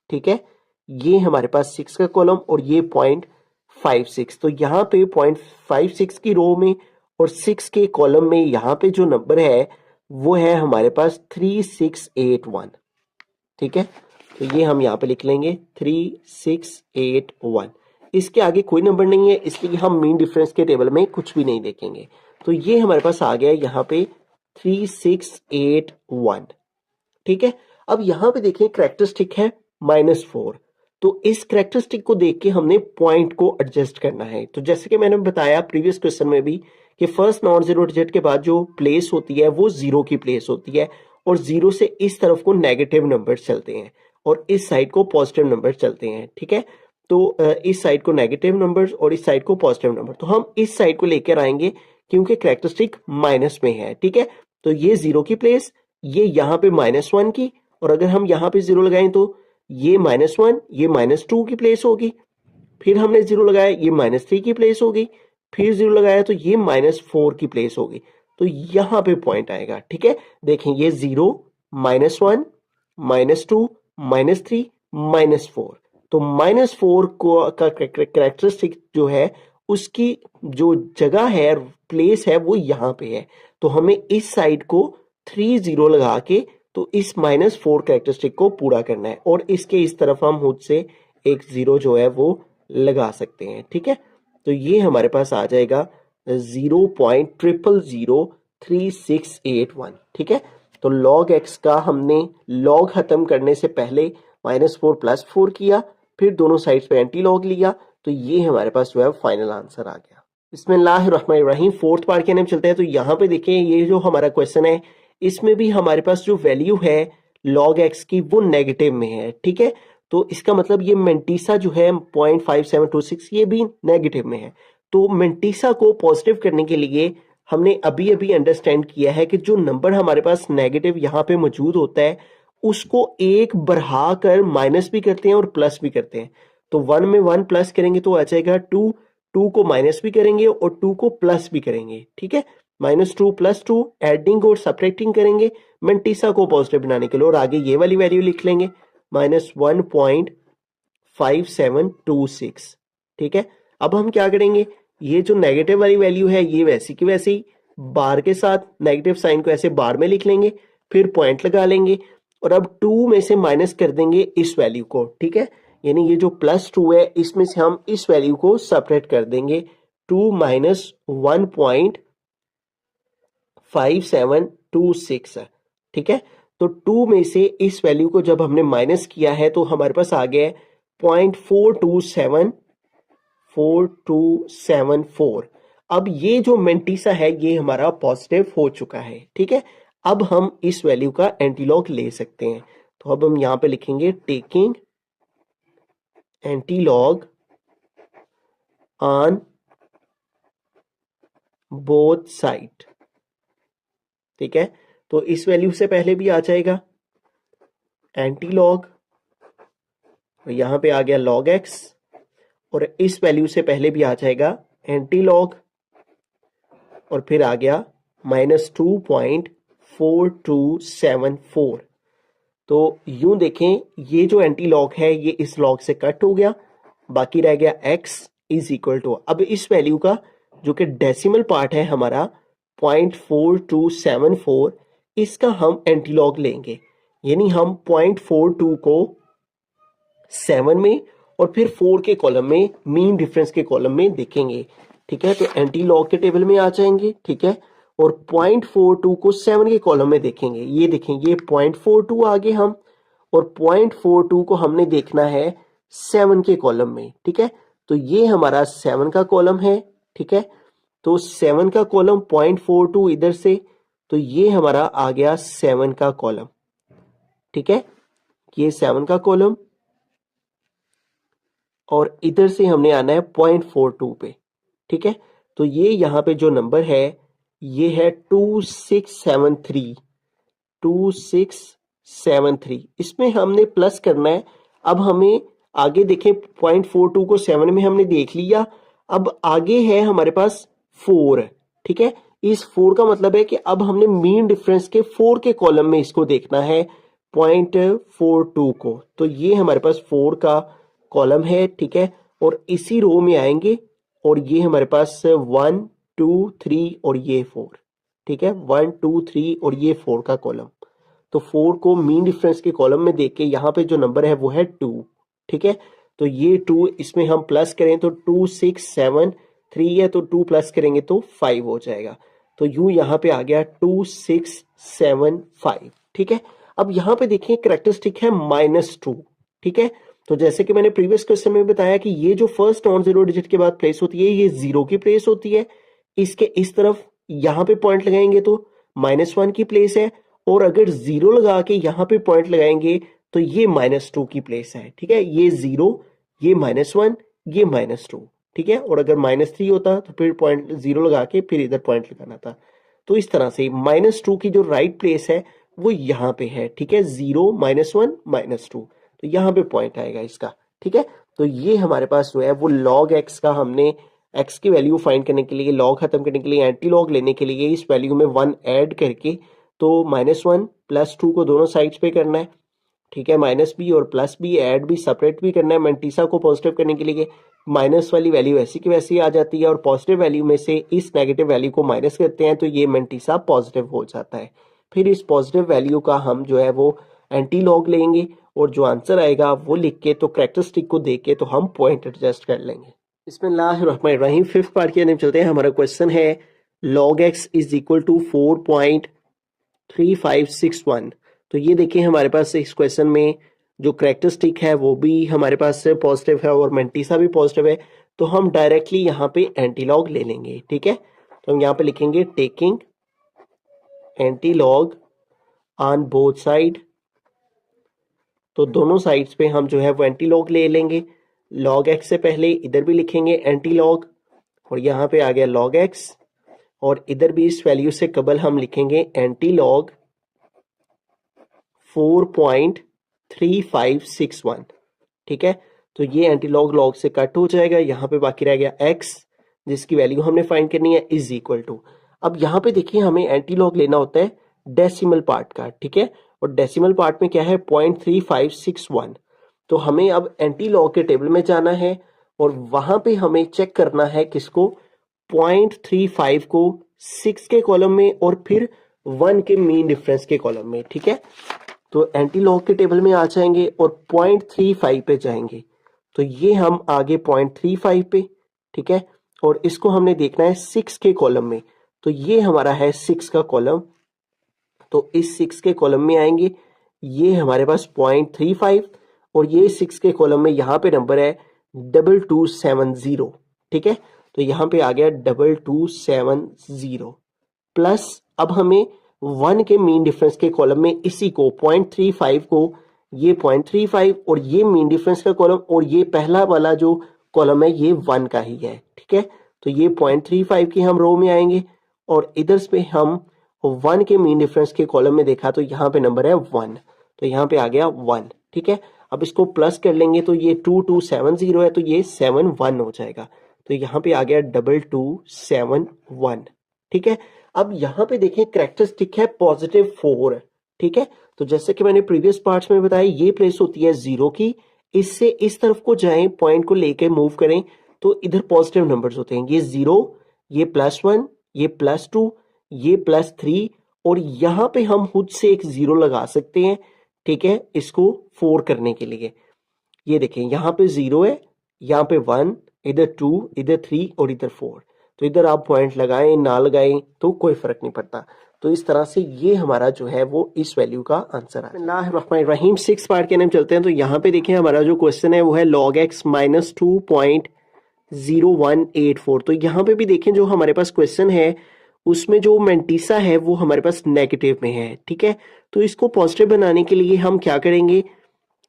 ठीक है, ये हमारे पास 6 का कॉलम और ये 0.56। तो यहाँ पे 0.56 की रो में और 6 के कॉलम में यहाँ पे जो नंबर है वो है हमारे पास 3681, ठीक है। तो ये हम यहाँ पे लिख लेंगे 3681। इसके आगे कोई नंबर नहीं है, इसलिए हम मीन डिफरेंस के टेबल में कुछ भी नहीं देखेंगे। तो ये हमारे पास आ गया यहाँ पे 3681, ठीक है। अब यहाँ पे देखें कैरेक्टरिस्टिक है -4, तो इस कैरेक्टरिस्टिक को देख के हमने पॉइंट को एडजस्ट करना है। तो जैसे कि मैंने बताया प्रीवियस क्वेश्चन में भी कि फर्स्ट नॉन जीरो डिजिट के बाद जो प्लेस होती है वो 0 की प्लेस होती है, और 0 से इस तरफ को नेगेटिव नंबर चलते हैं और इस साइड को पॉजिटिव नंबर चलते हैं, ठीक है। तो इस साइड को नेगेटिव नंबर्स और इस साइड को पॉजिटिव नंबर, तो हम इस साइड को लेकर आएंगे क्योंकि कैरेक्टरिस्टिक माइनस में है, ठीक है। तो ये 0 की प्लेस, ये यहाँ पे -1 की, और अगर हम यहाँ पे 0 लगाएं तो ये -1, ये -2 की प्लेस होगी। फिर हमने 0 लगाया, ये -3 की प्लेस होगी। फिर 0 लगाया तो ये -4 की प्लेस होगी। तो यहाँ पे पॉइंट आएगा। ठीक है, देखें ये 0, -1, -2, -3, -4, तो -4 को का कैरेक्टरिस्टिक जो है उसकी जो जगह है, प्लेस है, वो यहाँ पे है। तो हमें इस साइड को 3 0 लगा के तो इस -4 कैरेक्टरिस्टिक को पूरा करना है, और इसके इस तरफ हम खुद से एक 0 जो है वो लगा सकते हैं। ठीक है, तो ये हमारे पास आ जाएगा 0.000368 ठीक है। तो log x का हमने log खत्म करने से पहले -4 + 4 किया, फिर दोनों साइड्स पे एंटी लॉग लिया, तो ये हमारे पास जो है फाइनल आंसर आ गया। बिस्मिल्लाहिर्रहमानिर्रहीम। फोर्थ पार्ट की हम चलते हैं। तो यहाँ पे देखें, ये जो हमारा क्वेश्चन है इसमें भी हमारे पास जो वैल्यू है log x की वो नेगेटिव में है। ठीक है, तो इसका मतलब ये मेंटीसा जो है 0.5726 ये भी नेगेटिव में है। तो मेंटीसा को पॉजिटिव करने के लिए हमने अभी अभी अंडरस्टैंड किया है कि जो नंबर हमारे पास नेगेटिव यहाँ पे मौजूद होता है उसको एक बढ़ा कर माइनस भी करते हैं और प्लस भी करते हैं। तो 1 में 1 प्लस करेंगे तो आ जाएगा 2, 2 को माइनस भी करेंगे और 2 को प्लस भी करेंगे। ठीक है, -2 + 2 एडिंग और सब्ट्रैक्टिंग करेंगे मेंटीसा को पॉजिटिव बनाने के लिए, और आगे ये वाली वैल्यू लिख लेंगे -1.5726। ठीक है, अब हम क्या करेंगे, ये जो नेगेटिव वाली वैल्यू है ये वैसी की वैसे ही बार के साथ नेगेटिव साइन को ऐसे बार में लिख लेंगे, फिर पॉइंट लगा लेंगे, और अब 2 में से माइनस कर देंगे इस वैल्यू को। ठीक है, यानी ये जो +2 है इसमें से हम इस वैल्यू को सेपरेट कर देंगे, 2 - 1.5726 है। ठीक है, तो 2 में से इस वैल्यू को जब हमने माइनस किया है तो हमारे पास आ गया है 0.4274। अब ये जो मेंटीसा है ये हमारा पॉजिटिव हो चुका है। ठीक है, अब हम इस वैल्यू का एंटीलॉग ले सकते हैं। तो अब हम यहां पे लिखेंगे taking antilog on both side. ठीक है, तो इस वैल्यू से पहले भी आ जाएगा एंटीलॉग, यहां पे आ गया log x, और इस वैल्यू से पहले भी आ जाएगा एंटीलॉग, और फिर आ गया -2.4274। तो यूं देखें ये जो एंटीलॉग है ये इस लॉग से कट हो गया, बाकी रह गया x = अब इस वैल्यू का जो कि डेसिमल पार्ट है हमारा 0.4274, इसका हम एंटीलॉग लेंगे, यानी हम 0.42 को 7 में और फिर 4 के कॉलम में, मीन डिफरेंस के कॉलम में देखेंगे। ठीक है, तो एंटीलॉग के टेबल में आ जाएंगे। ठीक है, और 0.42 को 7 के कॉलम में देखेंगे, ये देखेंगे 0.42 आगे हम, और 0.42 को हमने देखना है 7 के कॉलम में। ठीक है, तो ये हमारा 7 का कॉलम है। ठीक है, तो 7 का कॉलम 0.42 इधर से, तो ये हमारा आ गया 7 का कॉलम। ठीक है, ये 7 का कॉलम, और इधर से हमने आना है 0.42 पे। ठीक है, तो ये यहाँ पे जो नंबर है ये है 2673। इसमें हमने प्लस करना है। अब हमें आगे देखें, 0.42 को 7 में हमने देख लिया, अब आगे है हमारे पास 4। ठीक है, इस 4 का मतलब है कि अब हमने मीन डिफरेंस के 4 के कॉलम में इसको देखना है 0.42 को, तो ये हमारे पास 4 का कॉलम है। ठीक है, और इसी रो में आएंगे, और ये हमारे पास 1 2 3 और ये 4। ठीक है, 1 2 3 और ये 4 का कॉलम, तो 4 को मीन डिफरेंस के कॉलम में देख के यहाँ पे जो नंबर है वो है 2। ठीक है, तो ये 2 इसमें हम प्लस करें तो 2673 है, तो 2 प्लस करेंगे तो 5 हो जाएगा, तो यूं यहाँ पे आ गया 2675। ठीक है, अब यहाँ पे देखिए कैरेक्टरिस्टिक है -2। ठीक है, तो जैसे कि मैंने प्रीवियस क्वेश्चन में बताया कि ये जो फर्स्ट नॉन जीरो डिजिट के बाद प्लेस होती है ये 0 की प्लेस होती है, इसके इस तरफ यहाँ पे पॉइंट लगाएंगे तो -1 की प्लेस है, और अगर 0 लगा के यहाँ पे पॉइंट लगाएंगे तो ये -2 की प्लेस है। ठीक है, ये 0, ये -1, ये -2। ठीक है, और अगर -3 होता तो फिर पॉइंट 0 लगा के फिर इधर पॉइंट लगाना था। तो इस तरह से -2 की जो राइट प्लेस है वो यहाँ पे है। ठीक है, 0 -1 -2, तो यहाँ पे पॉइंट आएगा इसका। ठीक है, तो ये हमारे पास जो है वो log x का हमने एक्स की वैल्यू फाइंड करने के लिए, लॉग खत्म करने के लिए, एंटी लॉग लेने के लिए इस वैल्यू में 1 ऐड करके, तो -1 +2 को दोनों साइड्स पे करना है, ठीक है। माइनस बी और प्लस बी ऐड भी सेपरेट भी करना है। मैंटीसा को पॉजिटिव करने के लिए माइनस वाली वैल्यू ऐसी की वैसी आ जाती है और पॉजिटिव वैल्यू में से इस नेगेटिव वैल्यू को माइनस करते हैं तो ये मैंटीसा पॉजिटिव हो जाता है। फिर इस पॉजिटिव वैल्यू का हम जो है वो एंटी लॉग लेंगे और जो आंसर आएगा वो लिख के, तो कैरेक्टरिस्टिक को देख के तो हम पॉइंट एडजस्ट कर लेंगे। बिस्मिल्लाहिर्रहमानिर्रहीम। फिफ्थ पार्ट की तरफ चलते हैं। हमारा क्वेश्चन है log x is equal to 4.3561। तो ये देखिए हमारे पास इस क्वेश्चन में जो कैरेक्टरिस्टिक है वो भी हमारे पास पॉजिटिव है और मैंटीसा भी पॉजिटिव है, तो हम डायरेक्टली यहाँ पे एंटी लॉग ले लेंगे, ठीक है। तो हम यहाँ पे लिखेंगे taking anti log on both side, तो दोनों साइड्स पे हम जो है वो एंटी लॉग ले लेंगे। log x से पहले इधर भी लिखेंगे एंटी लॉग और यहाँ पे आ गया log x, और इधर भी इस वैल्यू से कबल हम लिखेंगे एंटी लॉग 4.3561, ठीक है। तो ये एंटी लॉग से कट हो जाएगा, यहाँ पे बाकी रह गया x जिसकी वैल्यू हमने फाइंड करनी है इज इक्वल टू। अब यहाँ पे देखिए हमें एंटी लॉग लेना होता है डेसिमल पार्ट का, ठीक है, और डेसिमल पार्ट में क्या है 0.3561। तो हमें अब एंटी लॉग के टेबल में जाना है और वहां पे हमें चेक करना है किसको, 0.35 को 6 के कॉलम में और फिर 1 के मीन डिफरेंस के कॉलम में, ठीक है। तो एंटी लॉग के टेबल में आ जाएंगे और 0.35 पे जाएंगे, तो ये हम आगे 0.35 पे, ठीक है, और इसको हमने देखना है 6 के कॉलम में, तो ये हमारा है 6 का कॉलम, तो इस 6 के कॉलम में आएंगे, ये हमारे पास 0.35 और ये 6 के कॉलम में यहाँ पे नंबर है 2270, ठीक है। तो यहाँ पे आ गया 2270 प्लस, अब हमें 1 के मीन डिफरेंस के कॉलम में इसी को 0.35 को, ये 0.35 और ये मीन डिफरेंस का कॉलम और ये पहला वाला जो कॉलम है ये 1 का ही है, ठीक है। तो ये 0.35 की हम रो में आएंगे और इधर पे हम 1 के मीन डिफरेंस के कॉलम में देखा तो यहाँ पे नंबर है 1, तो यहाँ पे आ गया 1, ठीक है। अब इसको प्लस कर लेंगे तो ये 2270 है तो ये 71 हो जाएगा, तो यहाँ पे आ गया 2271, ठीक है। अब यहाँ पे देखें कैरेक्टरिस्टिक है +4, ठीक है। तो जैसे कि मैंने प्रीवियस पार्ट्स में बताया ये प्लेस होती है 0 की, इससे इस तरफ को जाएं, पॉइंट को लेके मूव करें तो इधर पॉजिटिव नंबर्स होते हैं, ये 0, ये +1, ये +2, ये +3 और यहाँ पे हम खुद से एक 0 लगा सकते हैं, ठीक है, इसको 4 करने के लिए। ये देखें यहाँ पे 0 है, यहाँ पे 1, इधर 2, इधर 3 और इधर 4, तो इधर आप पॉइंट लगाएं ना लगाएं तो कोई फर्क नहीं पड़ता। तो इस तरह से ये हमारा जो है वो इस वैल्यू का आंसर है। बिस्मिल्लाहिर्रहमानिर्रहीम। 6 पार्ट के नाम चलते हैं। तो यहाँ पे देखें हमारा जो क्वेश्चन है वो है log x - 2.0184। तो यहाँ पे भी देखें जो हमारे पास क्वेश्चन है उसमें जो मैंटीसा है वो हमारे पास नेगेटिव में है, ठीक है। तो इसको पॉजिटिव बनाने के लिए हम क्या करेंगे,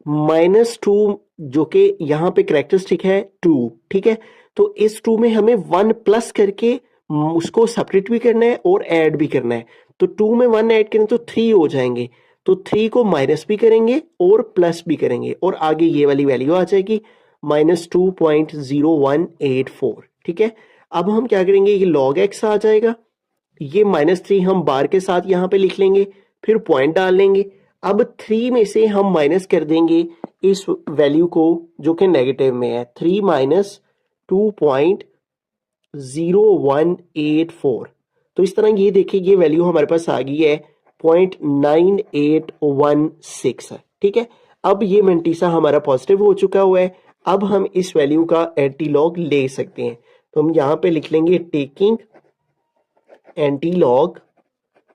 -2 जो कि यहाँ पे कैरेक्टरिस्टिक है 2, ठीक है। तो इस 2 में हमें 1 प्लस करके उसको सेपरेट भी करना है और ऐड भी करना है। तो 2 में 1 ऐड करें तो 3 हो जाएंगे, तो 3 को माइनस भी करेंगे और प्लस भी करेंगे और आगे ये वाली वैल्यू आ जाएगी -2.0184, ठीक है। अब हम क्या करेंगे, ये log x आ जाएगा, ये -3 हम बार के साथ यहाँ पे लिख लेंगे, फिर पॉइंट डाल लेंगे। अब 3 में से हम माइनस कर देंगे इस वैल्यू को जो कि नेगेटिव में है, 3 - 2.0184। तो इस तरह ये देखिए ये वैल्यू हमारे पास आ गई है 0.9816 है, ठीक है। अब ये मैंटीसा हमारा पॉजिटिव हो चुका हुआ है, अब हम इस वैल्यू का एंटी लॉग ले सकते हैं। तो हम यहाँ पे लिख लेंगे taking anti log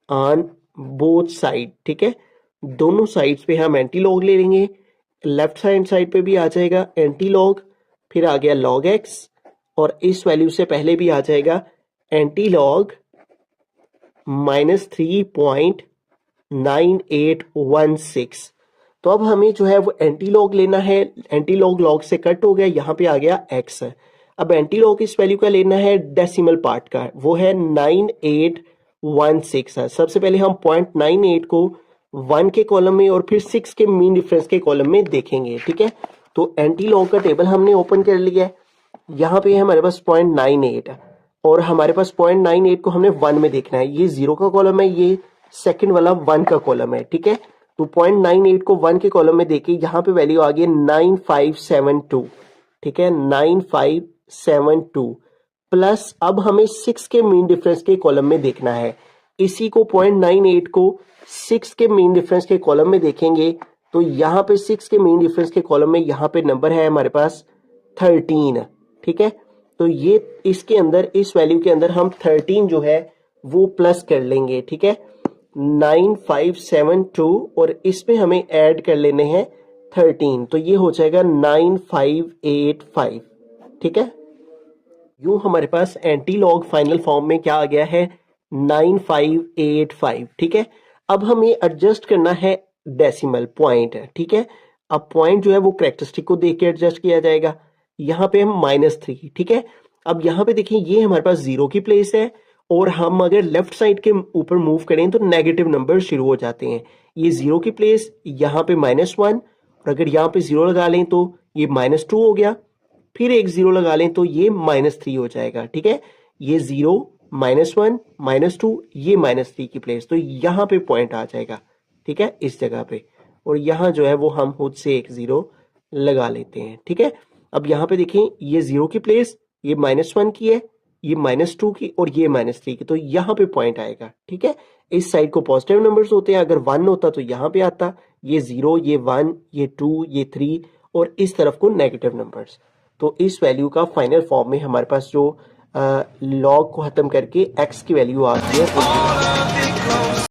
on both side, ठीक है, दोनों साइड्स पे हम एंटी लॉग ले लेंगे। लेफ्ट हैंड साइड पे भी आ जाएगा एंटी लॉग, फिर आ गया log x और इस वैल्यू से पहले भी आ जाएगा एंटी लॉग -3.9816। तो अब हमें जो है वो एंटी लॉग लेना है, एंटी लॉग से कट हो गया, यहाँ पे आ गया x है। अब एंटी लॉग इस वैल्यू का लेना है डेसिमल पार्ट का, वो है 9816 है। सबसे पहले हम 0.98 को 1 के कॉलम में और फिर 6 के मीन डिफरेंस के कॉलम में देखेंगे, ठीक है। तो एंटी लॉग का टेबल हमने ओपन कर लिया है, यहाँ पे है हमारे पास 0.98 और हमारे पास 0.98 को हमने 1 में देखना है। ये 0 का कॉलम है, ये सेकंड वाला 1 का कॉलम है, ठीक है। तो 0.98 को 1 के कॉलम में देके यहाँ पे वैल्यू आ गई 9572, ठीक है, 9572 प्लस अब हमें 6 के मीन डिफरेंस के कॉलम में देखना है। इसी को 0.98 को 6 के मीन डिफरेंस के कॉलम में देखेंगे तो यहाँ पे 6 के मीन डिफरेंस के कॉलम में यहाँ पे नंबर है हमारे पास 13, ठीक है। तो ये इसके अंदर, इस वैल्यू के अंदर हम 13 जो है वो प्लस कर लेंगे, ठीक है, 9572 और इसमें हमें ऐड कर लेने हैं 13, तो ये हो जाएगा 9585, ठीक है। यूं हमारे पास एंटी लॉग फाइनल फॉर्म में क्या आ गया है 9585, ठीक है। अब हमें एडजस्ट करना है डेसिमल पॉइंट, ठीक है। अब पॉइंट जो है वो कैरेक्टरिस्टिक को देख के एडजस्ट किया जाएगा। यहाँ पे हम -3, ठीक है। अब यहाँ पे देखिए ये हमारे पास 0 की प्लेस है और हम अगर लेफ्ट साइड के ऊपर मूव करें तो नेगेटिव नंबर शुरू हो जाते हैं। ये 0 की प्लेस, यहाँ पे -1 और अगर यहाँ पे 0 लगा लें तो ये -2 हो गया, फिर एक 0 लगा लें तो ये -3 हो जाएगा, ठीक है। ये 0 -1 -2, ये -3 की प्लेस, तो यहाँ पे पॉइंट आ जाएगा, ठीक है, इस जगह पे। और यहाँ जो है वो हम खुद से एक 0 लगा लेते हैं, ठीक है। अब यहाँ पे देखें ये 0 की प्लेस, ये -1 की है, ये -2 की और ये -3 की, तो यहाँ पे पॉइंट आएगा, ठीक है। इस साइड को पॉजिटिव नंबर्स होते हैं, अगर 1 होता तो यहाँ पे आता, ये 0, ये 1, ये 2, ये 3 और इस तरफ को नेगेटिव नंबर्स। तो इस वैल्यू का फाइनल फॉर्म में हमारे पास जो लॉग को खत्म करके x की वैल्यू आ गई है।